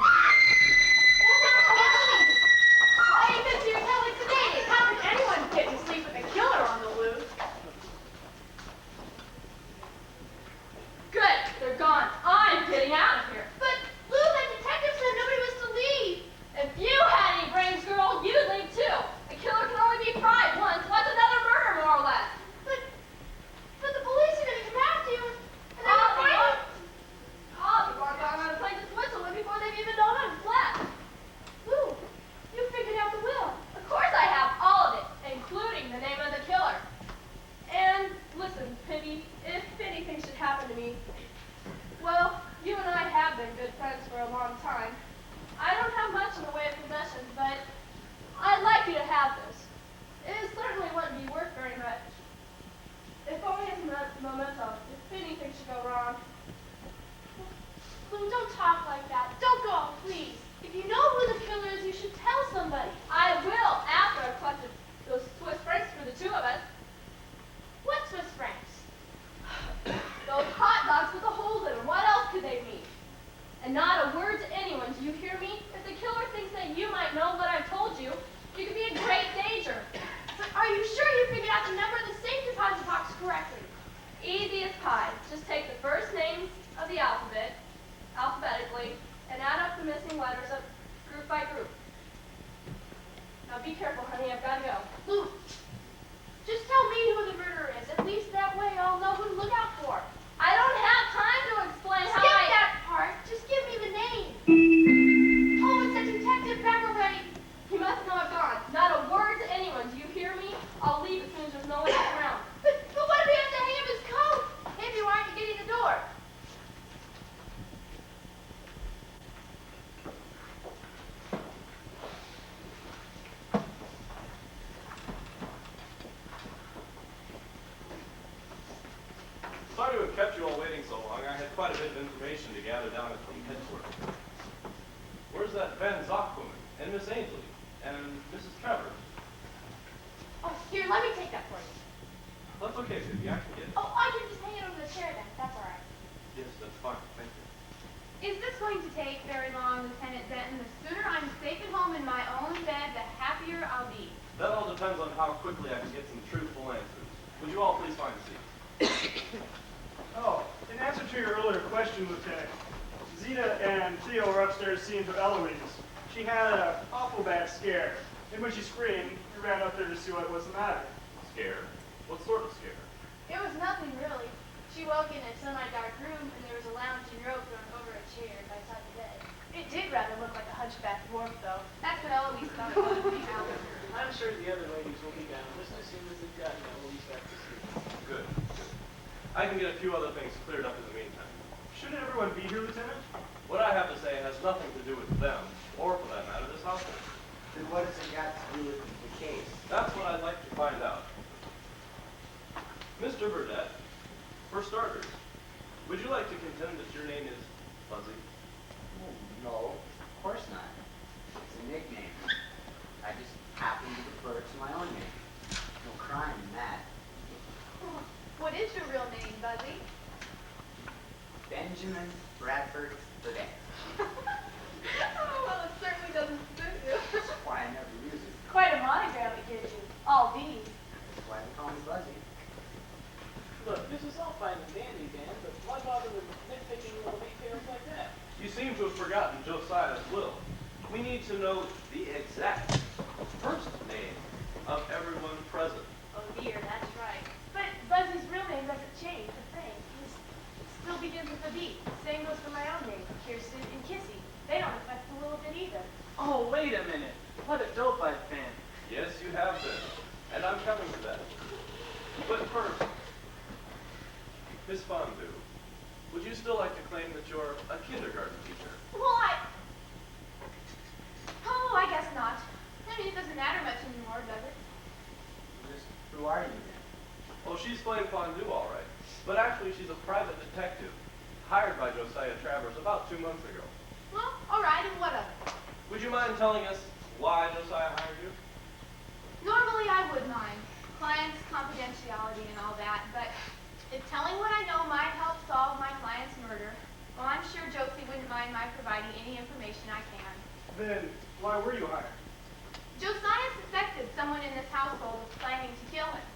Why you miss your telling today? How could anyone get to sleep with a killer on the loose? Good, they're gone. I'm getting out of here. But Lou, the detective said nobody was to leave. If you had any brains, girl, you'd leave too. A killer can only be tried once. What's another murder, more or less? But the police are going to come after you, and they're going to find you. I'll be going on a plane to Switzerland before they've even known I'm left. Lou, you figured out the will. Of course I have all of it, including the name of the killer. And listen, Piggy, if anything should happen to me, well, you and I have been good friends for a long time. I don't have much in the way of possessions, but I'd like you to have this. It certainly wouldn't be worth very much. If only as a memento, if anything should go wrong. Lou, don't talk like that. Don't go, please. If you know who the killer is, you should tell somebody. I will, after I've collected those Swiss francs for the two of us. What Swiss francs? Those hot dogs with the holes in them. What else could they mean? And not a word to anyone. Do you hear me? If the killer thinks that you might know what I've told you, you could be in great danger. But are you sure you figured out the number of the safe deposit box correctly? Easy as pie. Just take the first names of the alphabet, alphabetically, and add up the missing letters up group by group. Now be careful, honey. I've got to go. Lou, just tell me who the murderer is. At least that way I'll know who to look out for. I don't have time to explain how Skip that part. Just give me the name. Oh, it's a Detective Beckerway. He must know I've gone. Not a word to anyone. Do you hear me? I'll leave as soon as there's no one else around. But what if he has to hang up his coat? Maybe why aren't you getting the door? Sorry to have kept you all waiting so long. I had quite a bit of information to gather down at the headquarters. Where's that Van Zock woman? And Miss Ainsley? And Mrs. Travers? Oh, here, let me take that for you. That's okay, Vivi. I can get it. Oh, I can just hang it over the chair then. That's all right. Yes, that's fine. Thank you. Is this going to take very long, Lieutenant Benton? The sooner I'm safe at home in my own bed, the happier I'll be. That all depends on how quickly I can get some truthful answers. Would you all please find a seat? Oh, in answer to your earlier question, Lieutenant, Zita and Theo are upstairs seeing to Eloise. She had an awful bad scare, and when she screamed, we ran up there to see what was the matter. Scare? What sort of scare? It was nothing really. She woke in a semi-dark room and there was a lounging robe thrown over a chair by the side of the bed. It did rather look like a hunchback dwarf, though. That's what Eloise thought it was anyhow. I'm sure the other ladies will be down just as soon as they've gotten Eloise back to sleep. Good. I can get a few other things cleared up in the meantime. Shouldn't everyone be here, Lieutenant? What I have to say has nothing to do with them, or for that matter, this household. Then what has it got to do with the case? That's what I'd like to find out. Mr. Burdett, for starters, would you like to contend that your name is Fuzzy? Oh, no, of course not. It's a nickname. I just happen to refer to my own name. No crime in that. What is your real name, Buzzy? Benjamin Bradford Burdett. Oh, well, it certainly doesn't suit you. That's why I never use it. Quite a monogram it gives you. All D's. That's why they call me Buzzy. Look, this is all fine and dandy, Dan, but why bother with nitpicking little details like that? You seem to have forgotten Josiah's will. We need to know the exact first name of everyone present. Oh dear, that's right. But Buzzy's real name doesn't change a thing. It still begins with a B. Same goes for my own name, Kirsten and Kissy. They don't affect a little bit either. Oh, wait a minute. What a dope I've been. Yes, you have been, and I'm coming to that. But first, Miss Fondue, would you still like to claim that you're a kindergarten teacher? Well, Oh, I guess not. I mean, it doesn't matter much anymore, does it? Just, who are you then? Well, she's playing Fondue all right, but actually she's a private detective, hired by Josiah Travers about 2 months ago. Well, all right, and what of it? Would you mind telling us why Josiah hired you? Normally, I would mind. Client's confidentiality and all that, but if telling what I know might help solve my client's murder, well, I'm sure Josie wouldn't mind my providing any information I can. Then why were you hired? Josiah suspected someone in this household was planning to kill him.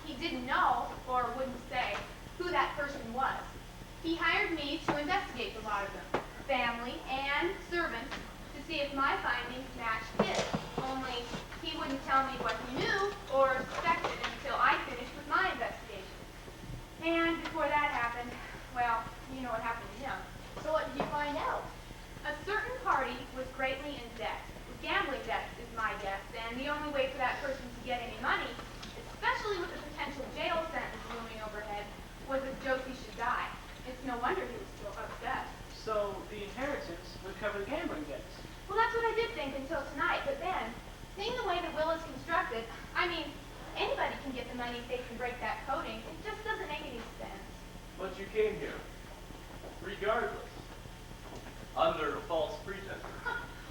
He didn't know, or wouldn't say, who that person was. He hired me to investigate the lot of them, family and servants, to see if my findings matched his. Only he wouldn't tell me what he knew or suspected until I finished with my investigation. And before that happened, well, you know what happened to him. So what did you find out? A certain party was greatly in debt. Gambling debts is my guess, and the only way for that person to get any money, especially with the potential jail sentence looming overhead, was if Josie should die. It's no wonder he was so upset. So the inheritance would cover the gambling debts. Well, that's what I did think until tonight, but then, seeing the way the will is constructed, I mean, anybody can get the money if they can break that coding. It just doesn't make any sense. But you came here, regardless, under a false pretense.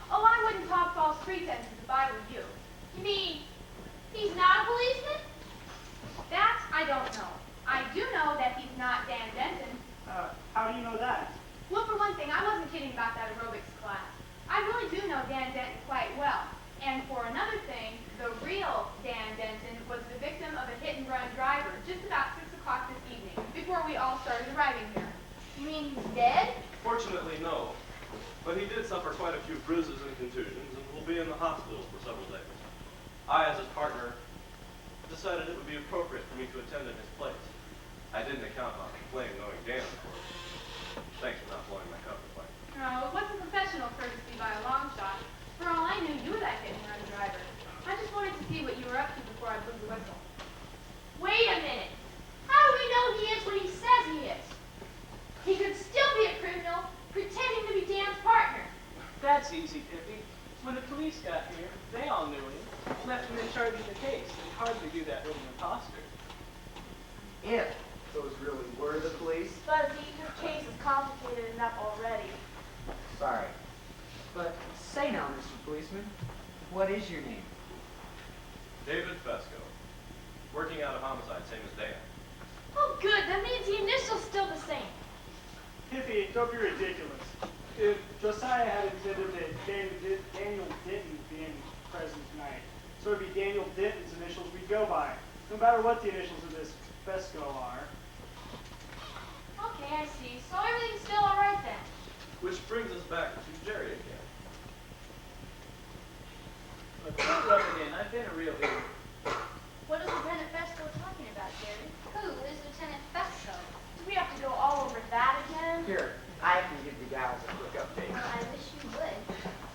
Oh, I wouldn't talk false pretenses if I were you. You mean he's not a policeman? That I don't know. I do know that he's not Dan Denton. How do you know that? Well, for one thing, I wasn't kidding about that aerobics class. I really do know Dan Denton quite well. And for another thing, the real Dan Denton was the victim of a hit-and-run driver just about 6 o'clock this evening, before we all started arriving here. You mean he's dead? Fortunately, no. But he did suffer quite a few bruises and contusions and will be in the hospital for several days. I, as his partner, decided it would be appropriate for me to attend in his place. I didn't account on the flame knowing Dan, of course. Thanks for not blowing my cover, Mike. No, it wasn't professional courtesy by a long shot. For all I knew, you were that hit-and-run driver. I just wanted to see what you were up to before I blew the whistle. Wait a minute. How do we know he is what he says he is? He could still be a criminal pretending to be Dan's partner. That's easy, Pippi. When the police got here, they all knew him, left him in charge of the case. They'd hardly do that with an imposter. If those really were the police, Buzzy, your case is complicated enough already. sorry. But say now, Mr. Policeman, what is your name? David Fesco, working out of homicide, same as Dan. Oh, good. That means the initial's still the same. Hippie, don't be ridiculous. If Josiah had intended that Daniel Denton being present tonight, so it'd be Daniel Denton's initials we'd go by, no matter what the initials of this Fesco are. Okay, I see. So everything's still all right then. Which brings us back to Jerry again. Look, don't rub it in. I've been a real idiot. What is Lieutenant Fesco talking about, Jerry? Who is Lieutenant Fesco? Do we have to go all over that again? Here, I can give the gals a quick update. Well, I wish you would.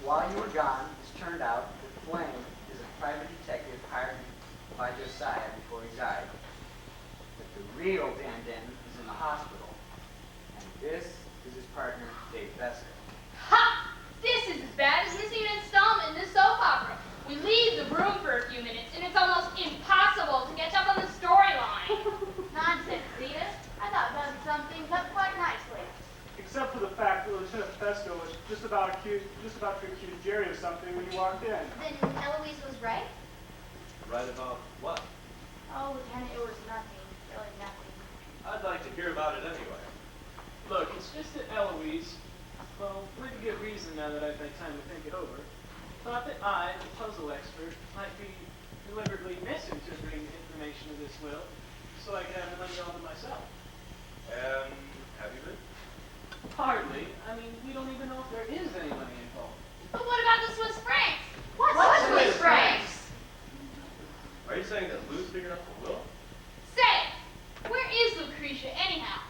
While you were gone, it's turned out that Flame is a private detective hired by Josiah before he died. But the real Dan is in the hospital. And this is his partner, Dave Vesco. Ha! This is as bad as missing an installment in the soap opera. We leave the room for a few minutes, and it's almost impossible to catch up on the storyline. Nonsense, Zeta. I thought Buzz summed things up quite nicely. Except for the fact that Lieutenant Fesco was just about to accuse Jerry of something when he walked in. Then Eloise was right? Right about what? Oh, Lieutenant, it was nothing. Really nothing. I'd like to hear about it anyway. Look, it's just that Eloise, well, with good reason now that I've had time to think it over, thought that I, the puzzle expert, might be deliberately misinterpreting the information of this will so I could have the money all to myself. And have you been? Hardly. I mean, we don't even know if there is any money involved. But what about the Swiss francs? What's Swiss francs? Are you saying that Lou's figured out the will? Say, where is Lucretia anyhow?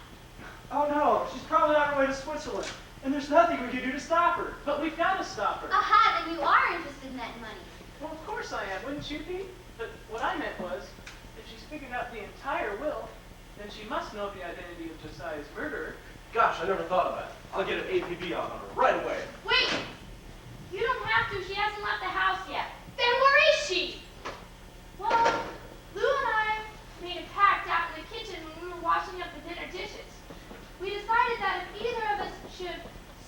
Oh no, she's probably on her way to Switzerland. And there's nothing we can do to stop her. But we've got to stop her. Aha, then you are interested in that money. Well, of course I am, wouldn't you be? But what I meant was, if she's figured out the entire will, then she must know the identity of Josiah's murderer. Gosh, I never thought of that. I'll get an APB out on her right away. Wait! You don't have to. She hasn't left the house yet. Then where is she? Well, Lou and I made a pact out in the kitchen when we were washing up the dinner dishes. We decided that if either of us should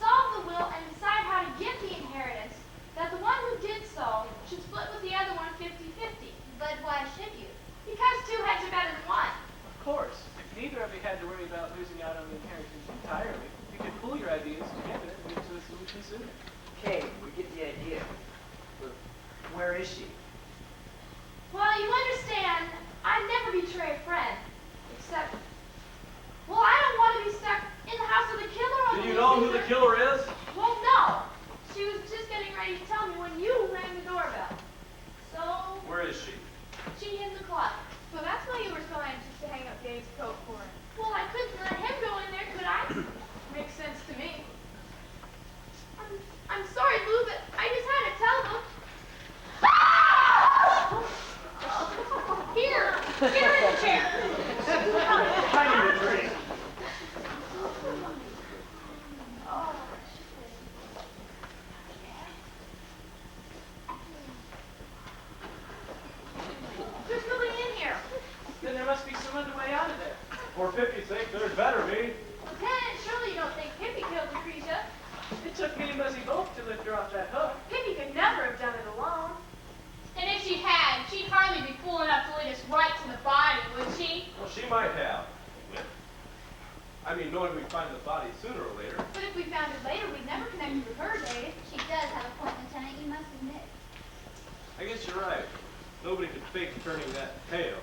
solve the will and decide how to get the inheritance, that the one who did so should split with the other one 50-50. But why should you? Because two heads are better than one. Of course, if neither of you had to worry about losing out on the inheritance entirely, you could pool your ideas together and get to a solution sooner. Okay, we get the idea. But where is she? Well, you understand, I'd never betray a friend. Except, well, I don't want to be stuck in the house with a killer on Do the you loose know who either. the killer is? Well, no. She was just getting ready to tell me when you rang the doorbell. So, Where is she? she in the closet. So that's why you were so anxious to hang up Dave's coat for him. Well, I couldn't let him go in there, could I? Makes sense to me. I'm sorry, Lou, but I just had to tell them. Here! Here in the chair! I need a drink. There's nobody in here. Then there must be some other way out of there. For 50's sake, there's better be. Lieutenant, surely you don't think Pippi killed Lucretia? It took me and Buzzy both to lift her off that hook. Pippi could never have done it alone. And if she had, she'd hardly be fool enough to lead us right to the body, would she? Well, she might have. I mean, knowing we'd find the body sooner or later. But if we found it later, we'd never connect it with her, Dave. She does have a point, Lieutenant, you must admit. I guess you're right. Nobody could fake turning that tail.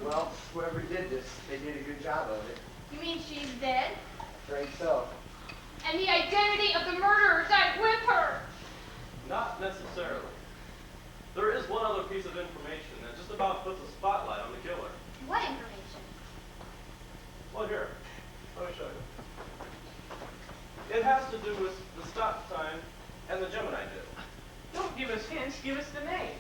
Well, whoever did this, they did a good job of it. You mean she's dead? Afraid so. And the identity of the murderer died with her? Not necessarily. There is one other piece of information that just about puts a spotlight on the killer. What information? Well, here, let me show you. It has to do with the stop sign and the Gemini dip. Don't give us hints, give us the name.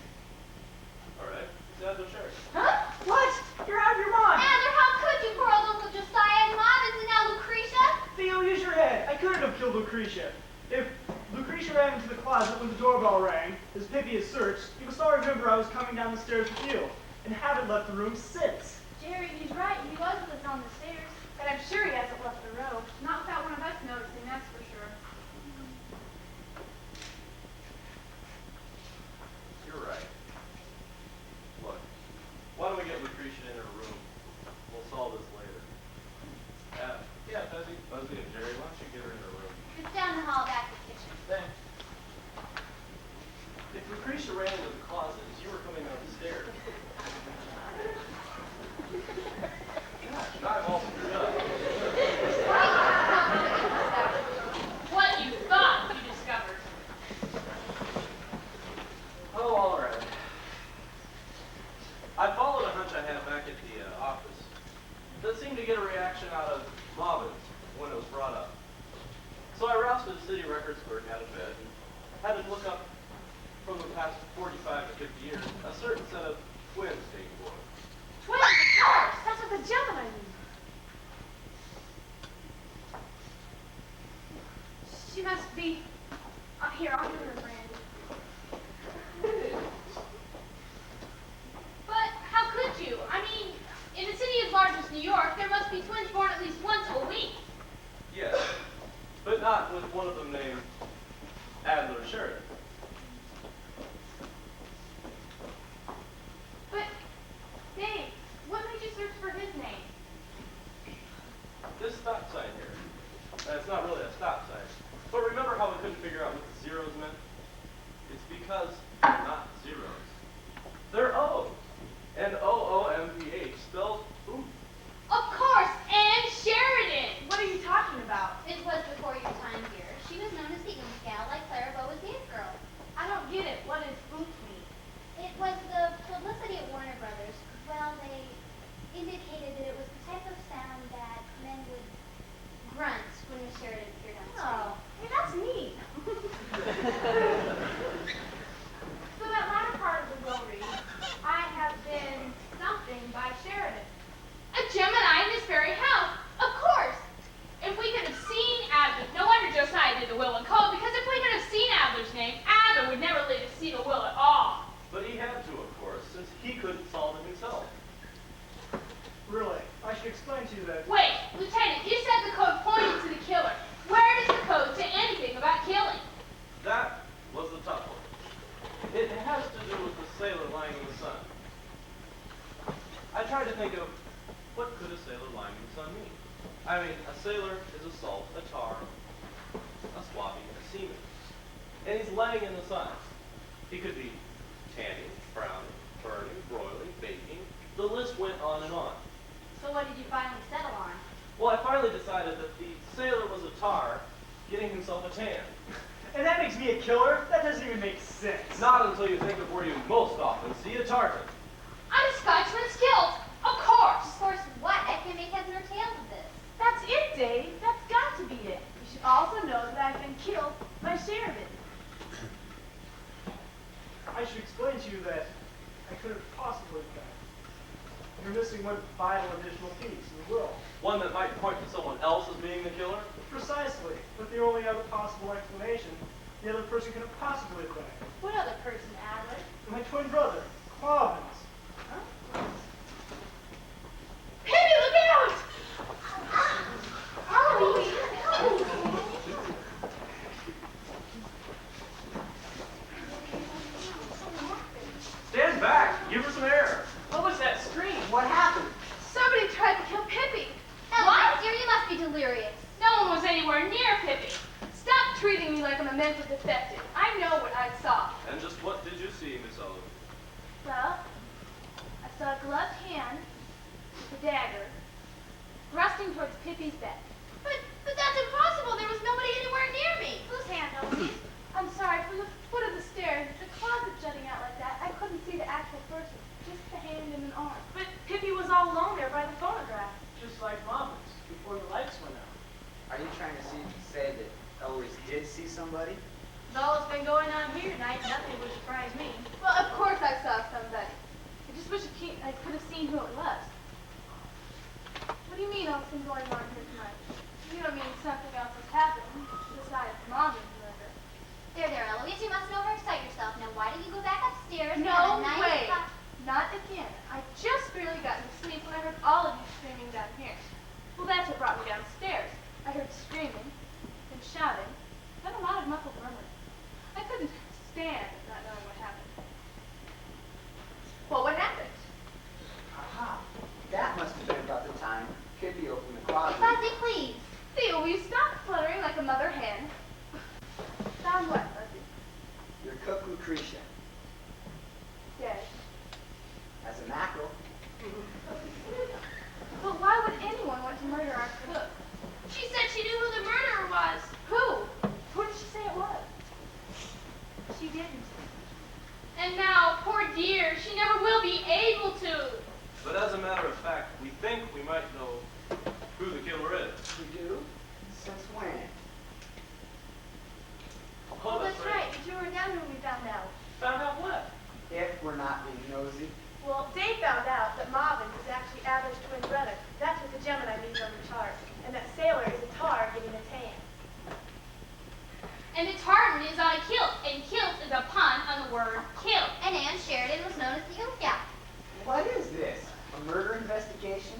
All right, it's at the church. Huh? What? You're out of your mind. Adler, how could you? Poor old Uncle Josiah and Mom isn't now Lucretia? Theo, use your head. I couldn't have killed Lucretia. If Lucretia ran into the closet when the doorbell rang, as Pippi is searched, you must all remember I was coming down the stairs with you, and haven't left the room since. Jerry, he's right. He was with us on the stairs. But I'm sure he hasn't left the room. Not without one of us noticing, that's for sure. You're right. Look, why don't we get Lucretia in her room? We'll solve this later. Yeah, Buzzy and Jerry, why don't you get her in her room? It's down the hall back to the kitchen. Thanks. If Lucretia ran into the closet as you were coming down the stairs. Gosh, I'm all screwed up. Wait, city records clerk out of bed and had to look up from the past 45 to 50 years a certain set of twins being born. Twins, of course. That's what the gentleman means. She must be. Here, I'll give her a brandy. But how could you? I mean, in a city as large as New York, there must be twins born at least once a week. Yes, but not with one of them named Adler Sheridan. But, Dave, what made you search for his name? This stop sign here, it's not really a stop sign, but remember how we couldn't figure out what the zeros meant? It's because they're not zeros. They're O's. And O-O-M-P-H spells ooh. Of course, Anne Sheridan. What are you talking about? It was before your time here. She was known as the Oom Gal, like Clara Bow was the It Girl. I don't get it. What does oomph mean? It was the publicity at Warner Brothers. Well, they indicated that it was the type of sound that men would grunt when Miss Sheridan appeared on screen. Oh, hey, that's neat. So that latter part of the will read, I have been something by Sheridan. A Gemini in this very house. Of course. If we could have seen Adler, no wonder Josiah did the will and code, because if we could have seen Adler's name, Adler would never live to see the will at all. But he had to, of course, since he couldn't solve it himself. Really, I should explain to you that. Wait, Lieutenant, you said the code pointed to the killer. Where does the code say anything about killing? That was the tough one. It has to do with the sailor lying in the sun. I tried to think of what could a sailor lying in the sun mean. I mean, a sailor is a salt, a tar, a swabby, a seaman. And he's laying in the sun. He could be tanning, browning, burning, broiling, baking. The list went on and on. So what did you finally settle on? Well, I finally decided that the sailor was a tar getting himself a tan. And that makes me a killer? That doesn't even make sense. Not until you think of where you most often see a tartan. I'm a Scotchman's kilt. Of course. Of course, what? I can make heads nor tails of this. That's it, Dave. That's got to be it. You should also know that I've been killed by Sheridan. I should explain to you that I couldn't possibly have done it. You're missing one vital additional piece in the will. One that might point to someone else as being the killer? Precisely. But the only other possible explanation, the other person couldn't possibly have done it. What other person, Adler? My twin brother, Clavins. Peggy, look out! Stand back! Give her some air! What was that scream? What happened? Somebody tried to kill Pippi. What? Dear, you must be delirious. No one was anywhere near Pippi. Stop treating me like I'm a mental defective. I know what I saw. And just what did you see, Miss Sullivan? Well, I saw a gloved hand with a dagger thrusting towards Pippi's bed. But that's impossible. There was nobody anywhere near me. Whose hand, Eloise? I'm sorry, from the foot of the stairs, the closet jutting out like that, I couldn't see the actual person, just the hand and an arm. But Pippi was all alone there by the phonograph. Just like Mama's, before the lights went out. Are you trying to say that Eloise did see somebody? With all that's been going on here tonight, nothing would surprise me. Well, of course I saw somebody. I just wish I could have seen who it was. What do you mean all's been going on here tonight? You don't mean something else has happened besides Mom's murder? There, Eloise, you mustn't overexcite yourself. Now, why don't you go back upstairs and No have a nice way. talk? Not again. I just barely got to sleep when I heard all of you screaming down here. Well, that's what brought me downstairs. I heard screaming and shouting, then a lot of muffled murmuring. I couldn't stand not knowing what happened. Well, what happened? Aha! That must have been about the time Pippi opened the closet. Fuzzy, please. Theo, will you stop fluttering like a mother hen? Found what, Fuzzy? Your cook Lucretia. Dead. Rosie? Well, Dave found out that Marvin is actually Adler's twin brother. That's what the Gemini means on the chart. And that Sailor is a tar getting a tan. And the tartan is on a kilt, and kilt is a pun on the word kill. And Ann Sheridan was known as the Oom Gal. What is this? A murder investigation?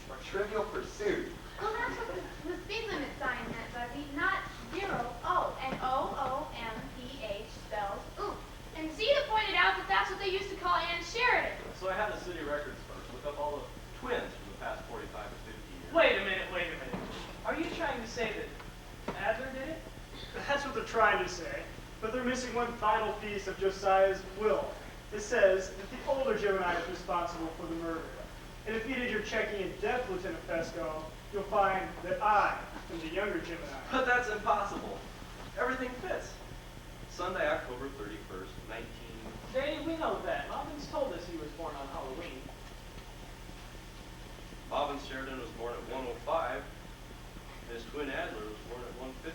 Or trivial pursuit? Well, that's what the speed limit sign meant, Buzzy. Not 0-O. And O-O-M-P-H spells ooh. And Zeta pointed out that that's what they used to call Ann Sheridan. So I had the city records first. Look up all the twins from the past 45 or 50 years. Wait a minute. Are you trying to say that Adler did it? That's what they're trying to say, but they're missing one vital piece of Josiah's will. It says that the older Gemini is responsible for the murder. And if you did your checking in depth, Lieutenant Fesco, you'll find that I am the younger Gemini. But that's impossible. Everything fits. Sunday, October 31st, 19... Daddy, we know that. Marvin's told us he was born on Halloween. Bob and Sheridan was born at 105. And his twin Adler was born at 150.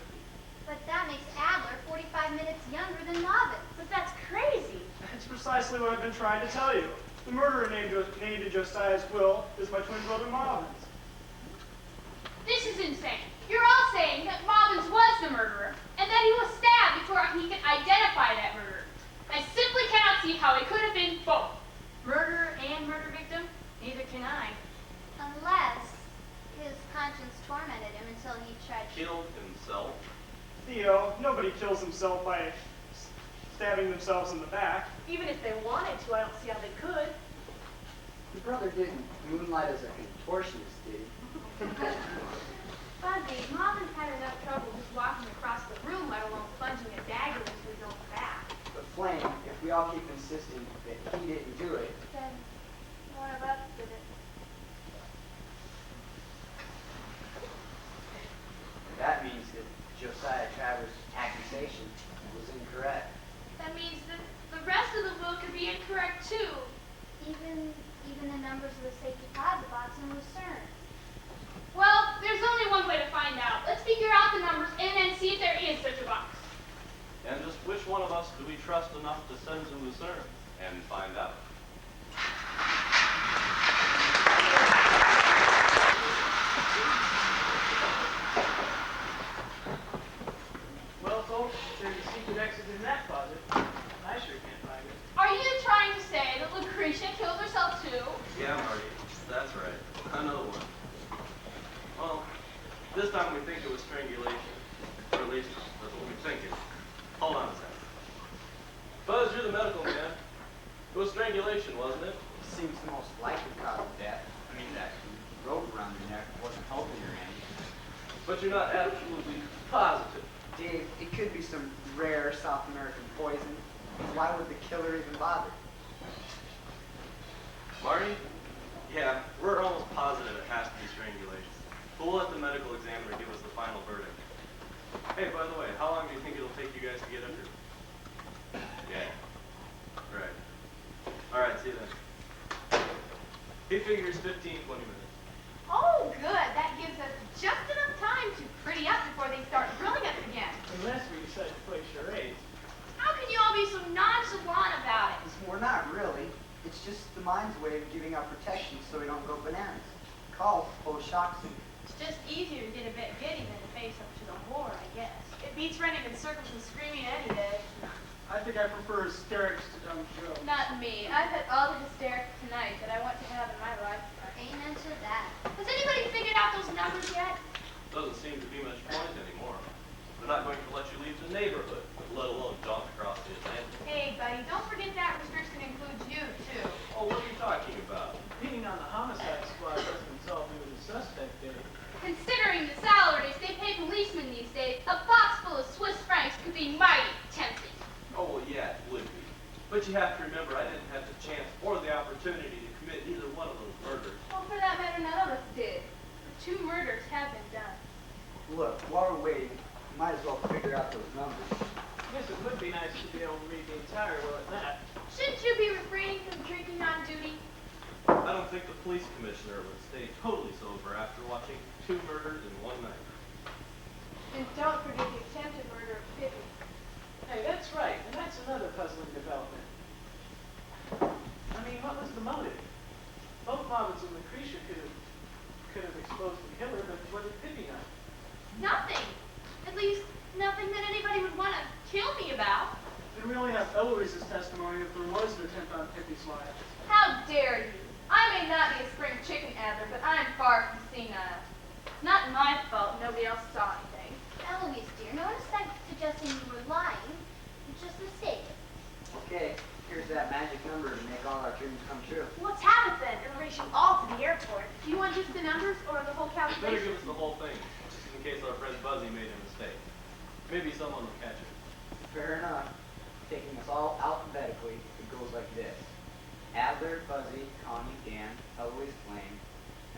But that makes Adler 45 minutes younger than Marvin. But that's crazy. That's precisely what I've been trying to tell you. The murderer named in Josiah's will is my twin brother Marvin's. This is insane. You're all saying that Marvin's was the murderer, and that he was stabbed before he could identify that murderer. I simply cannot see how it could have been both. Murderer and murder victim? Neither can I. Unless his conscience tormented him until he tried to... Killed himself. Theo, nobody kills himself by stabbing themselves in the back. Even if they wanted to, I don't see how they could. Your brother didn't moonlight as a contortionist, did he? Buzzy, Marvin's had enough trouble just walking across the room, let alone plunging a dagger into his own back. But Flame, if we all keep insisting that he didn't do it, Then one of us did it. that means that Josiah Travers' accusation was incorrect. That means that the rest of the will could be incorrect too. Even the numbers of the safe deposit box in Lucerne. Well, there's only one way to find out. Let's figure out the numbers and then see if there is such a box. And just which one of us do we trust enough to send to Lucerne and find out? Well, folks, there's a secret exit in that closet. I sure can't find it. Are you trying to say that Lucretia killed herself too? Yeah, Marty. That's right. Another one. Well, this time we think it was strangulation. Or at least, that's what we think it. Hold on a second. Buzz, you're the medical man. It was strangulation, wasn't it? Seems the most likely cause of death. I mean, that rope around your neck wasn't helping your hand. But you're not absolutely positive. Dave, it could be some rare South American poison. Why would the killer even bother? Marty? Yeah, we're almost positive it has to be strangulation. But we'll let the medical examiner give us the final verdict. Hey, by the way, how long do you think it'll take you guys to get up here? Yeah. Right. Alright, see you then. He figures 15, 20 minutes. Oh, good. That gives us just enough time to pretty up before they start drilling us again. Unless we decide to play charades. How can you all be so nonchalant about it? We're not really. It's just the mind's way of giving out protection so we don't go bananas. Called Poshoxy. It's just easier to get a bit giddy than to face up to the horror, I guess. It beats running in circles and screaming any day. I think I prefer hysterics to dumb jokes. Not me. I've had all the hysterics tonight that I want to have in my life. Amen to that. Has anybody figured out those numbers yet? Doesn't seem to be much point anymore. They're not going to let you leave the neighborhood, let alone jaunt across the Atlantic. Hey, buddy, don't forget that restriction includes you, too. Oh, what are you talking about? Being on the homicide squad doesn't absolve you of the suspect, Dave. Considering the salaries they pay policemen these days, a box full of Swiss francs could be mighty tempting. Oh, well, yeah, it would be. But you have to remember, I didn't have the chance or the opportunity to commit either one of those murders. Well, for that matter, none of us did. The 2 murders have been done. Look, while we're waiting, we might as well figure out those numbers. Guess it would be nice to be able to read the entire will at that. Shouldn't you be refraining from drinking on duty? I don't think the police commissioner would stay totally sober after watching 2 murders in one night. And don't forget the attempted murder of Pippi. Hey, that's right, and that's another puzzling development. I mean, motive? Both Mobbins and Lucretia could have exposed the killer, but what did Pippi know? Nothing. At least, nothing that anybody would want to kill me about. And we only have Eloise's testimony if there was an attempt on Pippi's life. How dare you? I may not be a spring chicken Adler, but I am far from senile. It's not my fault nobody else saw anything. Eloise, dear, no one's suggesting you were lying. You're just mistaken. Okay, here's that magic number to make all our dreams come true. Let's have it then, and race you all to the airport. Do you want just the numbers or the whole You better calculation? give us the whole thing, just in case our friend Buzzy made a mistake. Maybe someone will catch it. Fair enough. Taking us all alphabetically, it goes like this. Adler, Buzzy, Connie, Dan, Eloise, Blaine,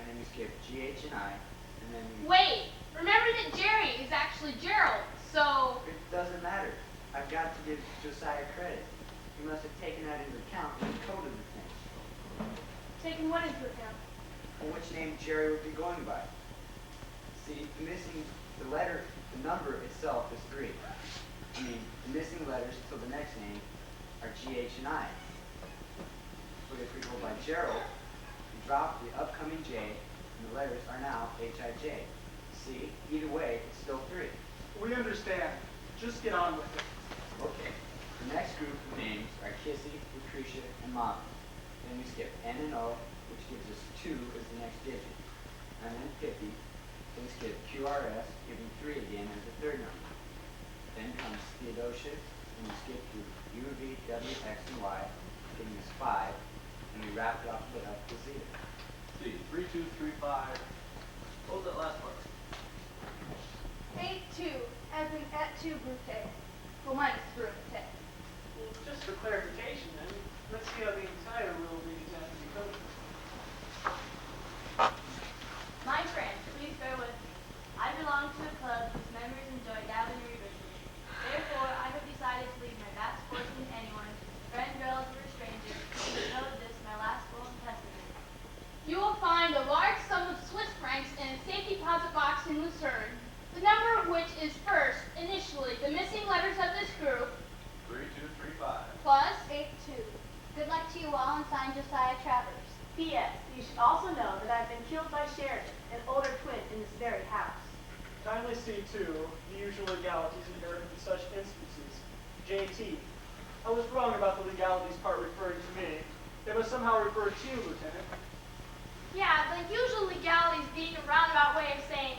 and then we skip G, H, and I, and then we... Wait, remember that Jerry is actually Gerald, so... It doesn't matter. I've got to give Josiah credit. He must have taken that into account when he coded the thing. Taking what into account? Well, which name Jerry would be going by. See, the number itself is 3. I mean, the missing letters till the next name are G, H, and I. But if we go by Gerald, we drop the upcoming J, and the letters are now H, I, J. See, either way, it's still 3. We understand. Just get on with it. Okay. The next group of names are Kissy, Lucretia, and Mom. Then we skip N and O, which gives us 2 as the next digit. And then 50. Then skip QRS, giving 3 again as the third number. Then comes Theodosius, and we skip through U, V, W, X, and Y, giving us 5. And we wrap it up with Zeta. See, 3, 2, 3, 5. What was that last part? 8-2, as in at 2 brute. Well, minus brute. Well, just for clarification, then, let's see how the entire rule reads out to be coded. My friend, please bear with me. I belong to a club whose members enjoy dabbing and revision. Therefore, I have decided to leave my vast fortune to anyone, friend, relative, or stranger, who can code this my last will and testament. You will find a large sum of Swiss francs in a safe deposit box in Lucerne, the number of which is first, initially, the missing letters of this group, 3, 2, 3, 5. plus 8-2. Good luck to you all, and signed Josiah Travers. P.S. You should also know that I've been killed by Sheridan, an older twin, in this very house. Kindly see, too, the usual legalities inherent in such instances. J.T. I was wrong about the legalities part referring to me. They must somehow refer to you, Lieutenant. yeah, the usual legalities being a roundabout way of saying,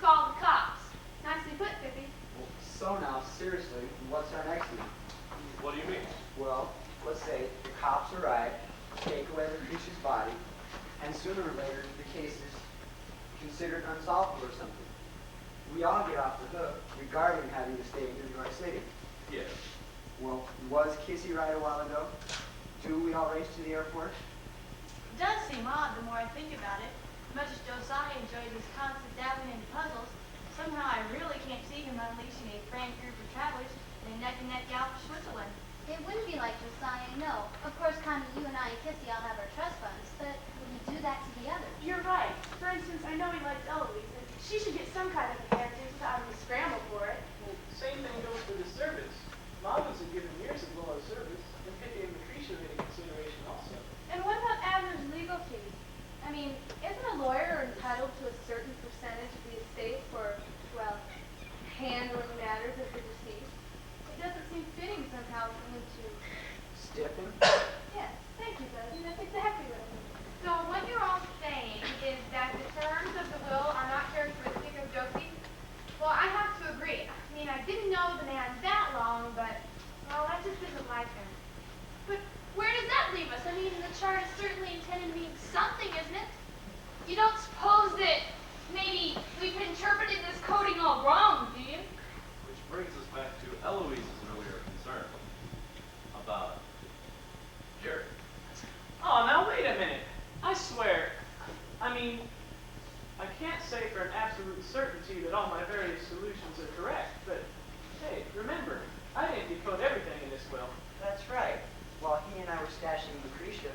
call the cops. Nicely put, Pippi. Well, so now, seriously, what's our next move? What do you mean? Well, let's say the cops arrive, take away Lucretia's body, and sooner or later the case is considered unsolvable or something. We all get off the hook regarding having to stay in New York City. Yes. Well, was Kissy right a while ago? Do we all race to the airport? It does seem odd the more I think about it. Much as Josiah enjoyed his constant dabbling into puzzles, somehow I really can't see him unleashing a frank group of travelers in a neck-and-neck gallop for Switzerland. It wouldn't be like Josiah, no. Of course, Connie, you and I and Kissy all have our trust funds, but would we do that to the others? You're right. For instance, I know he likes Eloise, and she should get some kind of inheritance without having to scramble for it. Well, same thing goes for the service. Mobbins have given years of loyal service, and Pippi and Lucretia made a consideration also. And what about Adler's legal fees? I mean, isn't a lawyer entitled to a certain percentage of the estate for, well, handling matters of the deceased? It doesn't seem fitting somehow for him to... Stiffen? Yes, thank you, Buzzy. That's exactly what I mean. So what you're all saying is that the terms of the will are not characteristic of Josie? Well, I have to agree. I mean, I didn't know the man that long, but, well, that just isn't like him. But where does that leave us? I mean, the chart is certainly intended to mean something, isn't it? You don't suppose that maybe we've interpreted this coding all wrong, do you? Which brings us back to Eloise's earlier concern about Jerry. Oh, now wait a minute. I swear, I mean, I can't say for an absolute certainty that all my various solutions are correct, but hey, remember, I didn't decode everything in this will. That's right. While he and I were stashing Lucretia,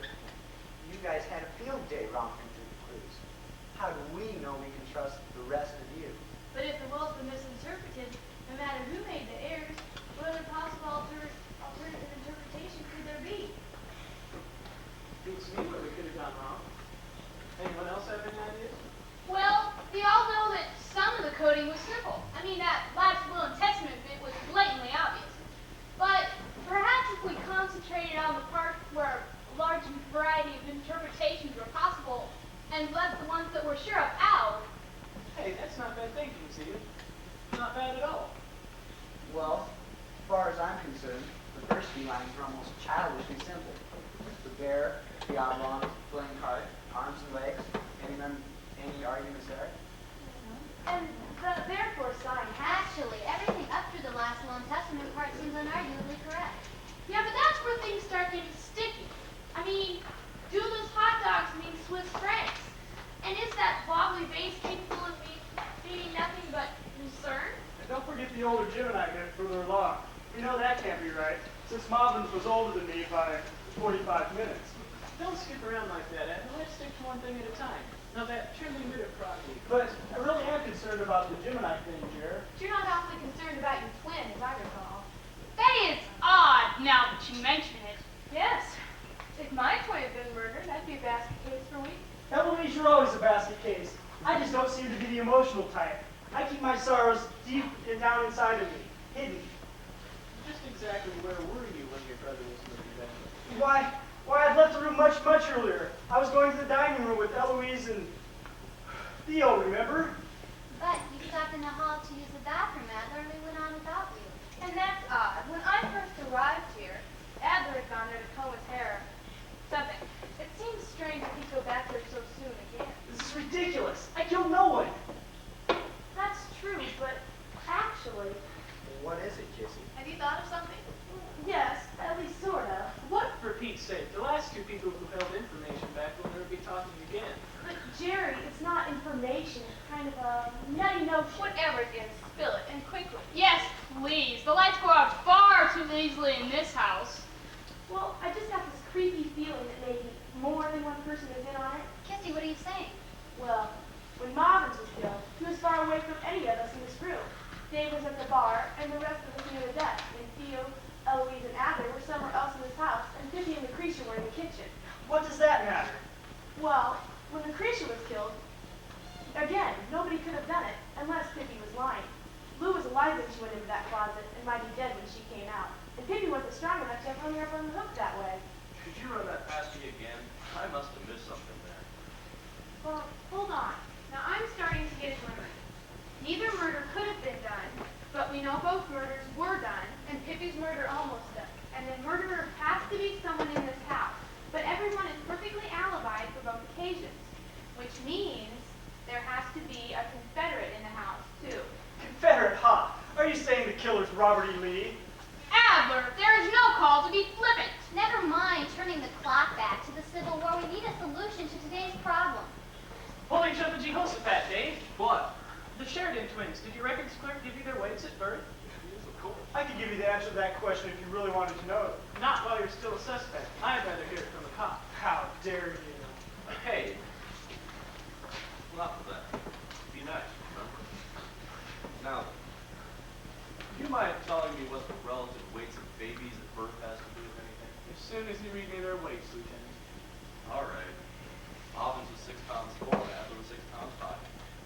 you guys had a field day romping through the clues. How do we know we can trust the rest of you? But if the will's been misinterpreted, no matter who made the errors, what other possible alternative interpretation could there be? Be beats me where we could have gone wrong. Anyone else have any ideas? Well, we all know that some of the coding was simple. I mean, that last will and testament bit was blatantly obvious. But perhaps if we concentrated on the part where a large variety of interpretations were possible and left the ones that we're sure of out. Hey, that's not bad thinking, Zia. Not bad at all. Well, as far as I'm concerned, the first few lines are almost childishly simple. The bear, the oblong, playing card, arms and legs. Any arguments there? And the therefore sign Actually, everything up through the last will and testament part seems unarguably correct. Yeah, but that's where things start getting sticky. I mean, do those hot dogs mean Swiss francs? And is that wobbly base capable of meaning nothing but lucerne? And don't forget the older Gemini bit further along. We know that can't be right, since Marvin's was older than me by 45 minutes. Don't skip around like that, Ed. Let's stick to one thing at a time. Now that trembling bit of progeny. But I really am concerned about the Gemini thing, Jer. But you're not awfully concerned about your twin, as I recall. That is odd, now that you mention it. Yes. If my twin had been murdered, that'd be a basket case for weeks. Eloise, you're always a basket case. I just don't seem to be the emotional type. I keep my sorrows deep and down inside of me, hidden. Just exactly where were you when your brother was murdered, Ed? Why, I'd left the room much earlier. I was going to the dining room with Eloise and Theo, remember? But you stopped in the hall to use the bathroom, Adler, and we went on without you. And that's odd. When I first arrived here, Adler had gone there to comb his hair. Something. It seems strange that he'd go back there so soon again. This is ridiculous. I killed no one. That's true, but actually, What is it, Kissy? Have you thought of something? yes, at least sorta. What, for Pete's sake? The last two people who held information back will never be talking again. But Jerry, it's not information. It's kind of a nutty notion. Whatever it is, spill it, and quickly. Yes, please. The lights go out far too easily in this house. Well, I just have this creepy feeling that maybe more than one person is in on it. Kissy, what are you saying? Well, when Marvin's was killed, he was far away from any of us in this room. Dave was at the bar, and the rest of us near the desk, and Theo, Eloise, and Adler were somewhere else in this house, and Pippi and Lucretia were in the kitchen. What does that matter? Well, when Lucretia was killed, again, nobody could have done it, unless Pippi was lying. Lou was alive when she went into that closet, and might be dead when she came out. And Pippi wasn't strong enough to have hung her up on the hook that way. Could you run that past me again? I must have missed something there. Well, hold on. Now I'm starting to get it right. Neither murder could have been done, but we know both murders were done, and Pippi's murder almost done. And the murderer has to be someone in this house. But everyone is perfectly alibied for both occasions, which means there has to be a Confederate in the house, too. Confederate, huh? Are you saying the killer's Robert E. Lee? Adler, there is no call to be flippant. Never mind turning the clock back to the Civil War. We need a solution to today's problem. Holy Jumpa Jehoshaphat, Dave. What? The Sheridan twins, did your records clerk give you their weights at birth? Yes, of course. I could give you the answer to that question if you really wanted to know it. Not while you're still a suspect. I'd rather hear it from a cop. How dare you? Hey. Not for that. Be nice, remember? Now, do you mind telling me what the relative weights of babies at birth has to do with anything? As soon as you read me their weights, Lieutenant. All right. Alvin's was 6 pounds 4, Adler was 6 pounds 5.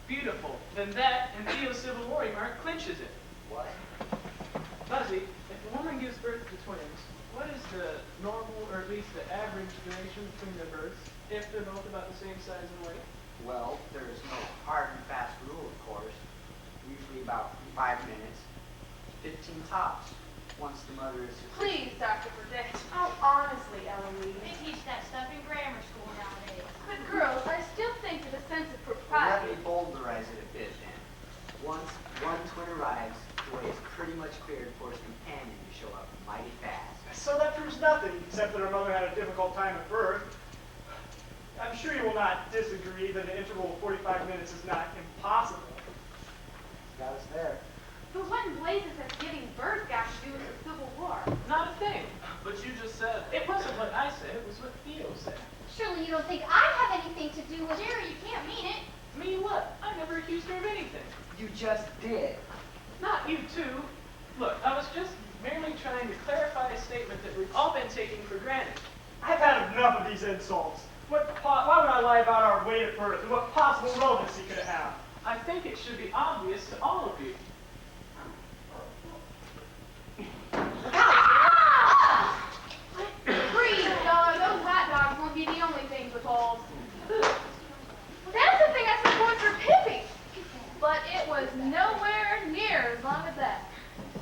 Beautiful. Then that and Theo's Civil War remark clinches it. What? Buzzy, if a woman gives birth to twins, what is the normal, or at least the average duration between their births, if they're both about the same size and weight? Well, there is no hard and fast rule, of course. Usually about 5 minutes, 15 tops, once the mother is... Please, Dr. Burdett. Oh, honestly, Eloise. They teach that stuff in grammar school nowadays. But girls, I still think that a sense of Let propriety. me boulderize it a bit, then. Once one twin arrives, the way is pretty much cleared for his companion to show up mighty fast. So that proves nothing, except that her mother had a difficult time at birth. I'm sure you will not disagree that an interval of 45 minutes is not impossible. Got us there. But what in blazes has giving birth got to do with the Civil War? Not a thing. But you just said... It wasn't what I said, it was what Theo said. Surely you don't think I have anything to do with... Jerry, you can't mean it. Me what? I never accused her of anything. You just did. Not you two. Look, I was just merely trying to clarify a statement that we've all been taking for granted. I've had enough of these insults. Why would I lie about our weight at birth and what possible relevancy could it have? I think it should be obvious to all of you. Freeze, fella. Those hot dogs won't be the only things with holes. That's the thing I support for Pippi. But it was nowhere near as long as that.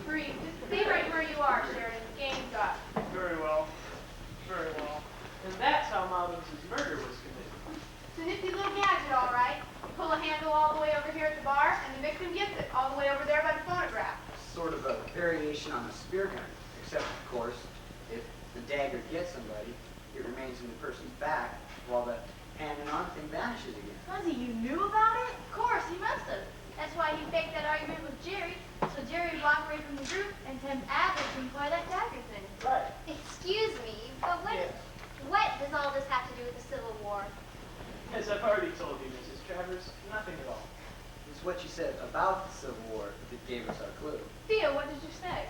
Freeze, just stay right where you are, Sheridan. The game's up. Very well. Very well. And that's how Malvin's murder was committed. It's a nifty little gadget, all right. You pull a handle all the way over here at the bar, and the victim gets it all the way over there by the phonograph. Sort of a variation on a spear gun, except, of course, if the dagger gets somebody, it remains in the person's back while the hand and arm thing vanishes again. Fuzzy, you knew about it? Of course, he must have. That's why he faked that argument with Jerry, so Jerry would walk away from the group and tempt Adler to employ that dagger thing. Right. Excuse me, but what does all this have to do with the Civil War? As I've already told you, Mrs. Travers, nothing at all. It's what you said about the Civil War that gave us our clue. Theo, what did you say?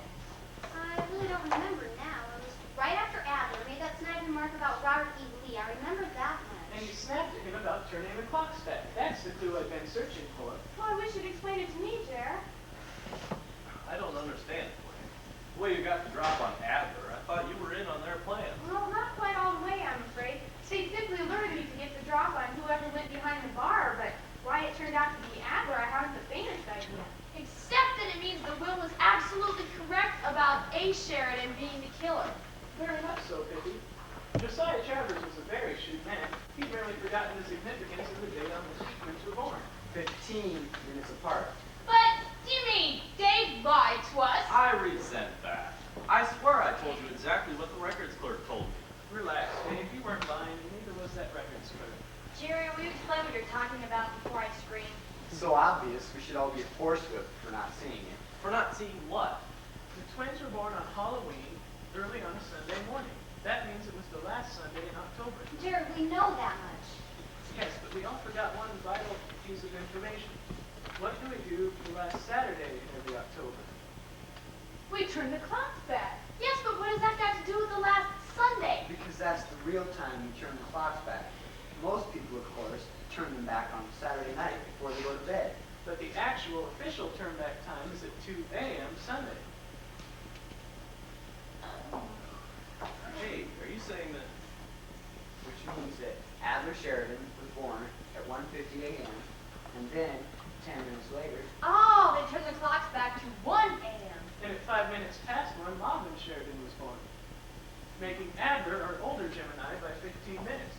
I really don't remember now. It was right after Adler made that snide remark about Robert E. Lee. I remember that And much. you snapped at him about turning the clocks back. That's the clue I've been searching for. Well, I wish you'd explain it to me, Jer. I don't understand, Blaine. The way you got the drop on Adler, I thought you were in on their plan. Well, not quite all the way, I'm afraid. They simply alerted me to get the drop on whoever went behind the bar, but why it turned out to be Adler, I haven't the faintest idea. Except that it means the will was absolutely correct about A. Sheridan being the killer. Very much so, Pippi. Josiah Travers was a very shrewd man. He'd merely forgotten the significance of the day on which the twins were born. 15 minutes apart. But, do you mean Dave lied to us? I resent that. I swear I told you exactly what the records clerk told me. Relax, Dave. You weren't lying, and neither was that records clerk. Jerry, will you explain what you're talking about before I scream? So obvious, we should all get horsewhipped for not seeing it. For not seeing what? The twins were born on Halloween, early on a Sunday morning. That means it was the last Sunday in October. Jerry, we know that much. Yes, but we all forgot one vital piece of information. What do we do for the last Saturday in every October? We turned the clocks back. Yes, but what has that got to do with the last Sunday? Because that's the real time we turn the clocks back. Most people, of course, turn them back on Saturday night before they go to bed. But the actual official turn back time is at 2 a.m. Sunday. Hey, are you saying that? Which means that Adler Sheridan was born at 1:50 a.m. and then 10 minutes later, Oh, they turned the clocks back to 1 a.m. And at 5 minutes past 1, Malvin Sheridan was born, making Adler our older Gemini by 15 minutes.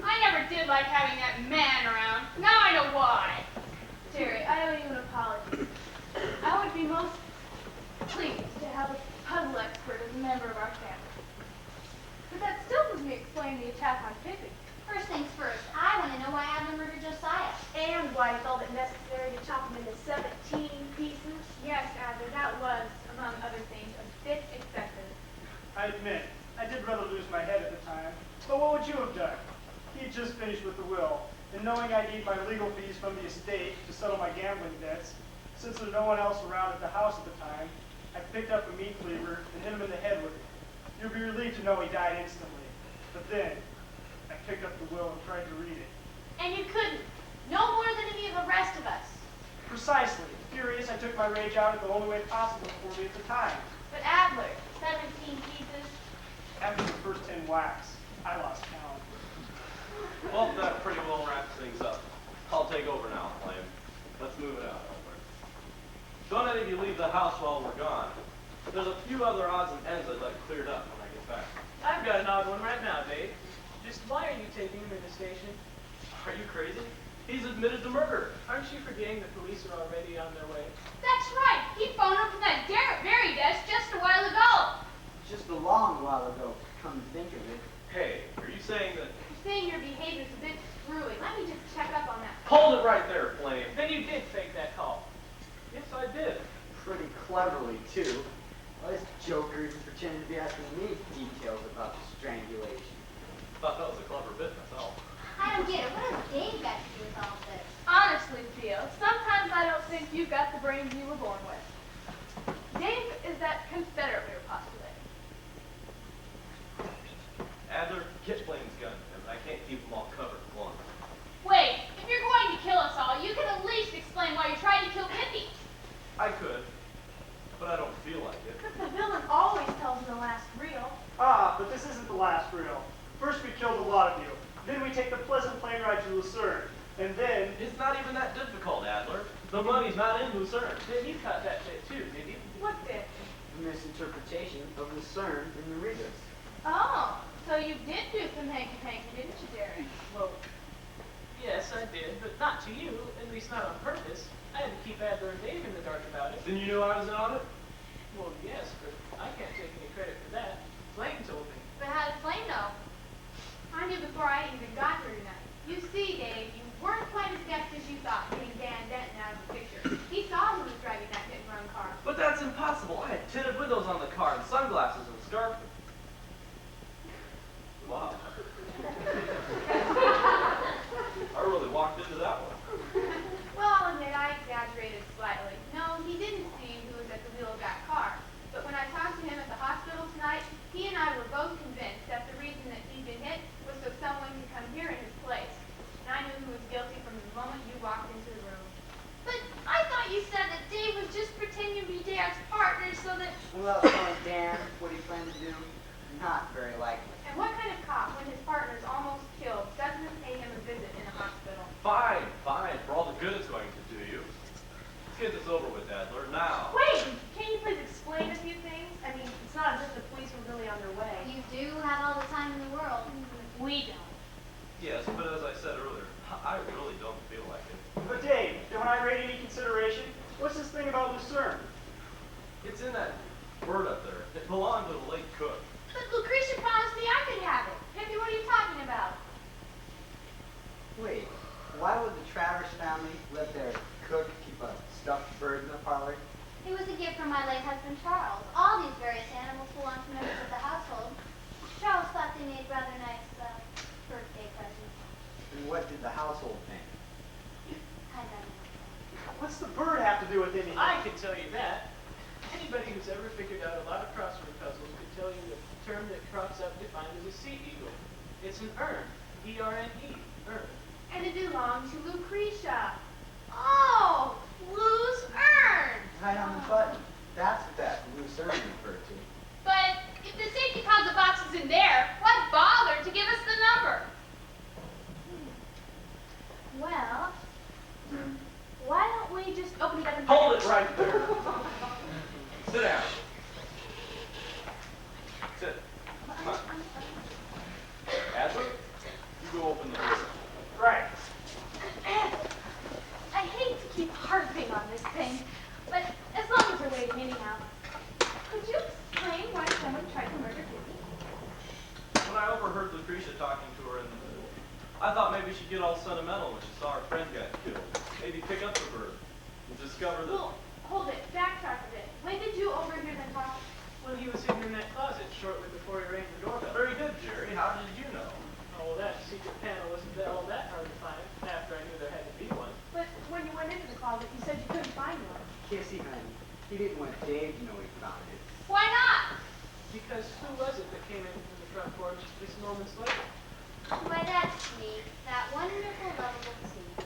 I never did like having that man around. Now I know why. Jerry, I owe you an apology. I would be most pleased to have a puzzle expert as a member of our family. But that still doesn't explain the attack on Pippi. First things first, I want to know why Adler murdered Josiah. And why he felt it necessary to chop him into 17 pieces. Yes, Adler, that was, among other things, a bit excessive. I admit, I did rather lose my head at the time. But what would you have done? He had just finished with the will, and knowing I need my legal fees from the estate to settle my gambling debts, since there was no one else around at the house at the time, I picked up a meat cleaver and hit him in the head with it. You'll be relieved to know he died instantly. But then, I picked up the will and tried to read it. And you couldn't. No more than any of the rest of us. Precisely. Furious, I took my rage out in the only way possible for me at the time. But Adler, 17 pieces. After the first 10 whacks, I lost count. Well, that pretty well wraps things up. I'll take over now, Flame. Let's move it out. Don't any of you leave the house while we're gone. There's a few other odds and ends I'd like cleared up when I get back. I've got an odd one right now, Dave. Just why are you taking him to the station? Are you crazy? He's admitted to murder. Aren't you forgetting the police are already on their way? That's right. He phoned up from that very desk just a while ago. just a long while ago, come to think of it. Hey, are you saying that? I'm saying your behavior's a bit screwy. Let me just check up on that. Hold it right there, Flame. Then you did fake that call. Yes, I did. Pretty cleverly, too. Well, this joker even pretended to be asking me details about the strangulation. Thought that was a clever bit myself. I don't get it. What has Dave got to do with all this? Honestly, Theo, sometimes I don't think you've got the brains you were born with. Dave is that Confederate we were postulating. plains gun, and I can't keep them all covered at once. Wait, if you're going to kill us all, you can at least explain why you tried to kill Pippi. I could, but I don't feel like it. The villain always tells in the last reel. Ah, but this isn't the last reel. First we killed a lot of you. Then we take the pleasant plane ride to Lucerne. And then... It's not even that difficult, Adler. The money's not in Lucerne. Then you caught that bit too, did you? What bit? The misinterpretation of Lucerne in the Regas. Oh, so you did do some hanky-panky, didn't you, Jerry? Well, yes, I did, but not to you, at least not on purpose. I had to keep Adler and Dave in the dark about it. Then you knew I was in on it? Well, yes, but I can't take any credit for that. Flame told me. But how did Flame know? I knew before I even got here tonight. You see, Dave, you weren't quite as deft as you thought getting Dan Denton out of the picture. He saw who was driving that hit-and-run car. But that's impossible. I had tinted windows on the car and sunglasses and a scarf. Wow. I really walked into that one. Well, I'll admit I exaggerated slightly. No, he didn't see who was at the wheel of that car. But when I talked to him at the hospital tonight, he and I were both convinced that the reason that he'd been hit was so someone could come here in his place. And I knew who was guilty from the moment you walked into the room. But I thought you said that Dave was just pretending to be Dad's partner so that... Without telling Dan what he planned to do, not very likely. And what kind of cop, when his partner's almost killed, doesn't pay him a visit in a hospital? Fine, fine, for all the good it's going to do you. Let's get this over with, Adler, now. Wait! Can you please explain a few things? I mean, it's not as if the police were really on their way. You do have all the time in the world. We don't. Yes, but as I said earlier, I really don't feel like it. But Dave, don't I rate any consideration? What's this thing about Lucerne? It's in that bird up there. It belonged to the late cook. But Lucretia promised me I could have it. Pippi, what are you talking about? Wait, why would the Travers family let their cook keep a stuffed bird in the parlor? It was a gift from my late husband, Charles. All these various animals belong to members of the household. Charles thought they made rather nice birthday presents. And what did the household think? I don't know. What's the bird have to do with anything? I can tell you that. Anybody who's ever figured out a lot of crossword puzzles could tell you the term that crops up defined as a sea eagle. It's an urn. E-R-N-E. Urn. And it belonged to Lucretia. Oh, Lou's urn. Right on the button. That's what that Lucerne referred to. But if the safety deposit box is in there, what bother to give us the number? Well, why don't we just open it up and... Hold it right there. Sit down. Sit. Come on. Adler, you go open the door. Right. I hate to keep harping on this thing, but as long as we're waiting anyhow, could you explain why someone tried to murder Pippi? When I overheard Lucretia talking to her in the middle, I thought maybe she'd get all sentimental when she saw her friend got killed. Maybe pick up the bird and discover that... Well, hold it. Backtrack a bit. When did you overhear them talk? Well, he was hidden in that closet shortly before he rang the doorbell. Very good, Jerry. How did you know? Oh, well, that secret panel wasn't all that hard to find after I knew there had to be one. But when you went into the closet, you said you couldn't find one. Kissy, honey. He didn't want Dave to know he found it. Why not? Because who was it that came in from the front porch just moments later? Why, that's me. That wonderful, lovable tea.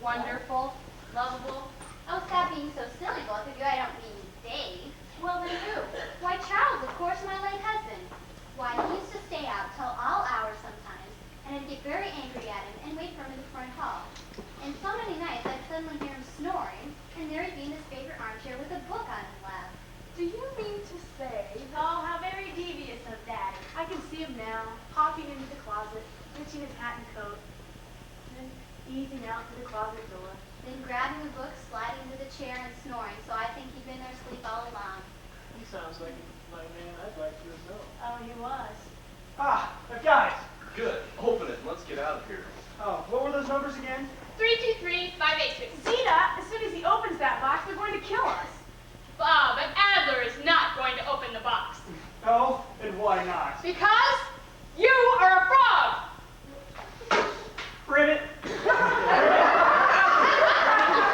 Wonderful, lovable. Oh, stop being so silly, both of you. I don't mean Dave. Well, then who? Why, Charles, of course, my late husband. Why, he used to stay out till all hours sometimes, and I'd get very angry at him and wait for him in the front hall. And so many nights I'd suddenly hear him snoring, and there he'd be in his favorite armchair with a book on his lap. Do you mean to say... Oh, how very devious of Daddy. I can see him now, hopping into the closet, reaching his hat and coat, then easing out through the closet door. Then grabbing the book, sliding into the chair, and snoring, so I think he'd been there asleep all along. He sounds like a man I'd like to have known. Oh, he was. Ah, guys. Good. Open it and let's get out of here. Oh, what were those numbers again? 323-586. Zeta, as soon as he opens that box, they're going to kill us. But Adler is not going to open the box. Oh, and why not? Because you are a frog. Ribbit.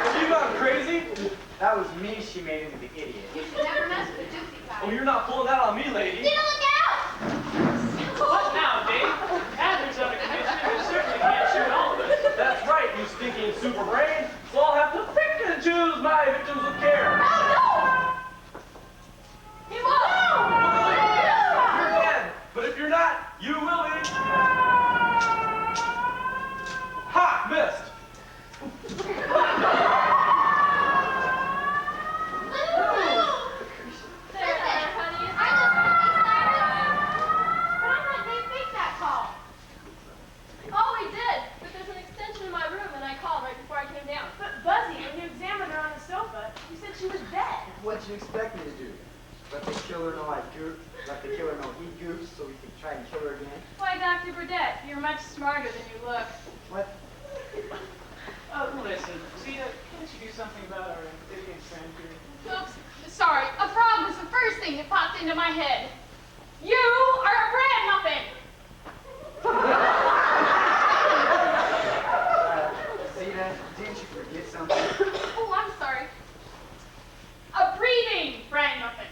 Have you gone crazy? That was me she made into the idiot. You should never mess with a juicy Oh, guy. you're not pulling that on me, lady. Zita, look out! What now, Dave? super brain, so I'll have to pick and choose my victims with care. He won't! You're dead, but if you're not, you will be. Ha! Missed! There, honey. Are those cookies Cyrus? But I thought they faked that call. Oh, we did. But there's an extension in my room, and I called right before I came down. But Buzzy, when you examined her on the sofa, you said she was dead. What'd you expect me to do? Let the killer know I goofed, let the killer know he goofed so we could try and kill her again? Why, Dr. Burdett, you're much smarter than you look. What? Listen, Zeta, can't you do something about our amphibian friend here? Oops, sorry. A frog was the first thing that popped into my head. You are a bread muffin! Zeta, didn't you forget something? Oh, I'm sorry. A breathing bread muffin.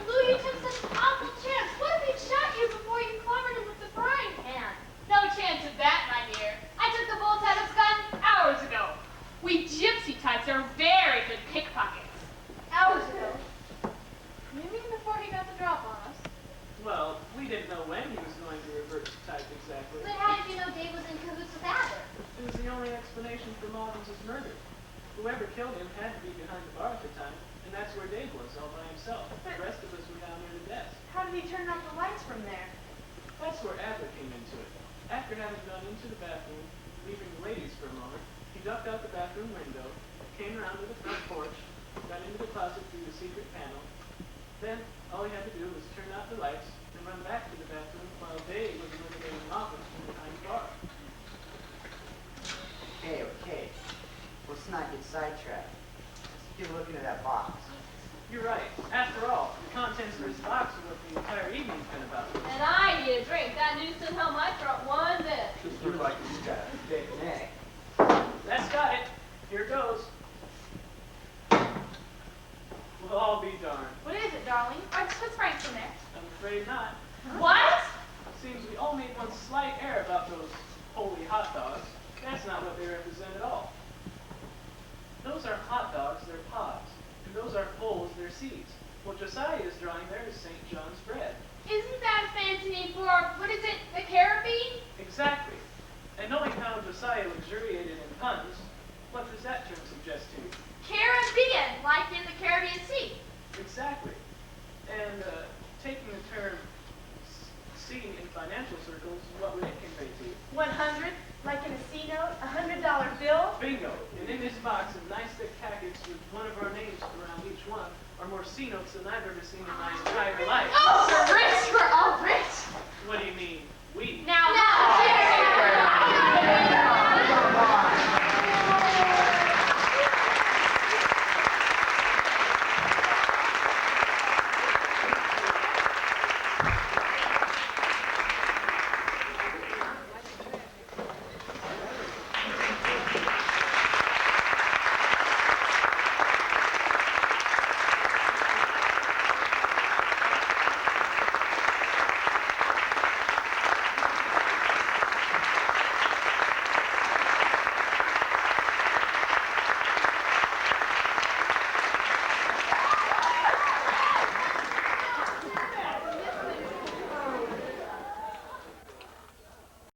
Lou, you took such an awful chance. What if he'd shot you before you clobbered him with the frying pan? No chance of that, my dear. I took the bolt out of his gun hours ago. We gypsy types are very good pickpockets. Hours ago. You mean before he got the drop on us? Well, we didn't know when he was going to revert to type exactly. But how did you know Dave was in cahoots with Adler? It was the only explanation for Mullins' murder. Whoever killed him had to be behind the bar at the time, and that's where Dave was, all by himself. The rest of us were down near the desk. How did he turn off the lights from there? That's where Adler came into it. After having gone into the bathroom, leaving the ladies for a moment, he ducked out the bathroom window, came around to the front porch, got into the closet through the secret panel. Then, all he had to do was turn out the lights and run back to the bathroom while Dave was eliminating Mullins from behind the bar. Okay. Let's not get sidetracked. Let's get looking at that box. You're right. After all, the contents of this box are what the entire evening's been about. And I need a drink. That news didn't help my throat one bit. You look like you got a thick neck. That's got it. Here goes. We'll all be darned. What is it, darling? What's Frank's in there? I'm afraid not. What? Seems we all made one slight error about those holy hot dogs. That's not what they represent at all. Those are hot dogs, they're pods. And those are poles, they're seeds. What Josiah is drawing there is St. John's bread. Isn't that a fancy name for, what is it, the carabine? Exactly. And knowing how Josiah luxuriated in puns, what does that term suggest to you? Caribbean, like in the Caribbean Sea. Exactly. And taking the term C in financial circles, what would it convey to you? 100, like in a C note, $100 bill. Bingo! And in this box of nice thick packets with one of our names around each one are more C notes than I've ever seen in my entire life. Oh,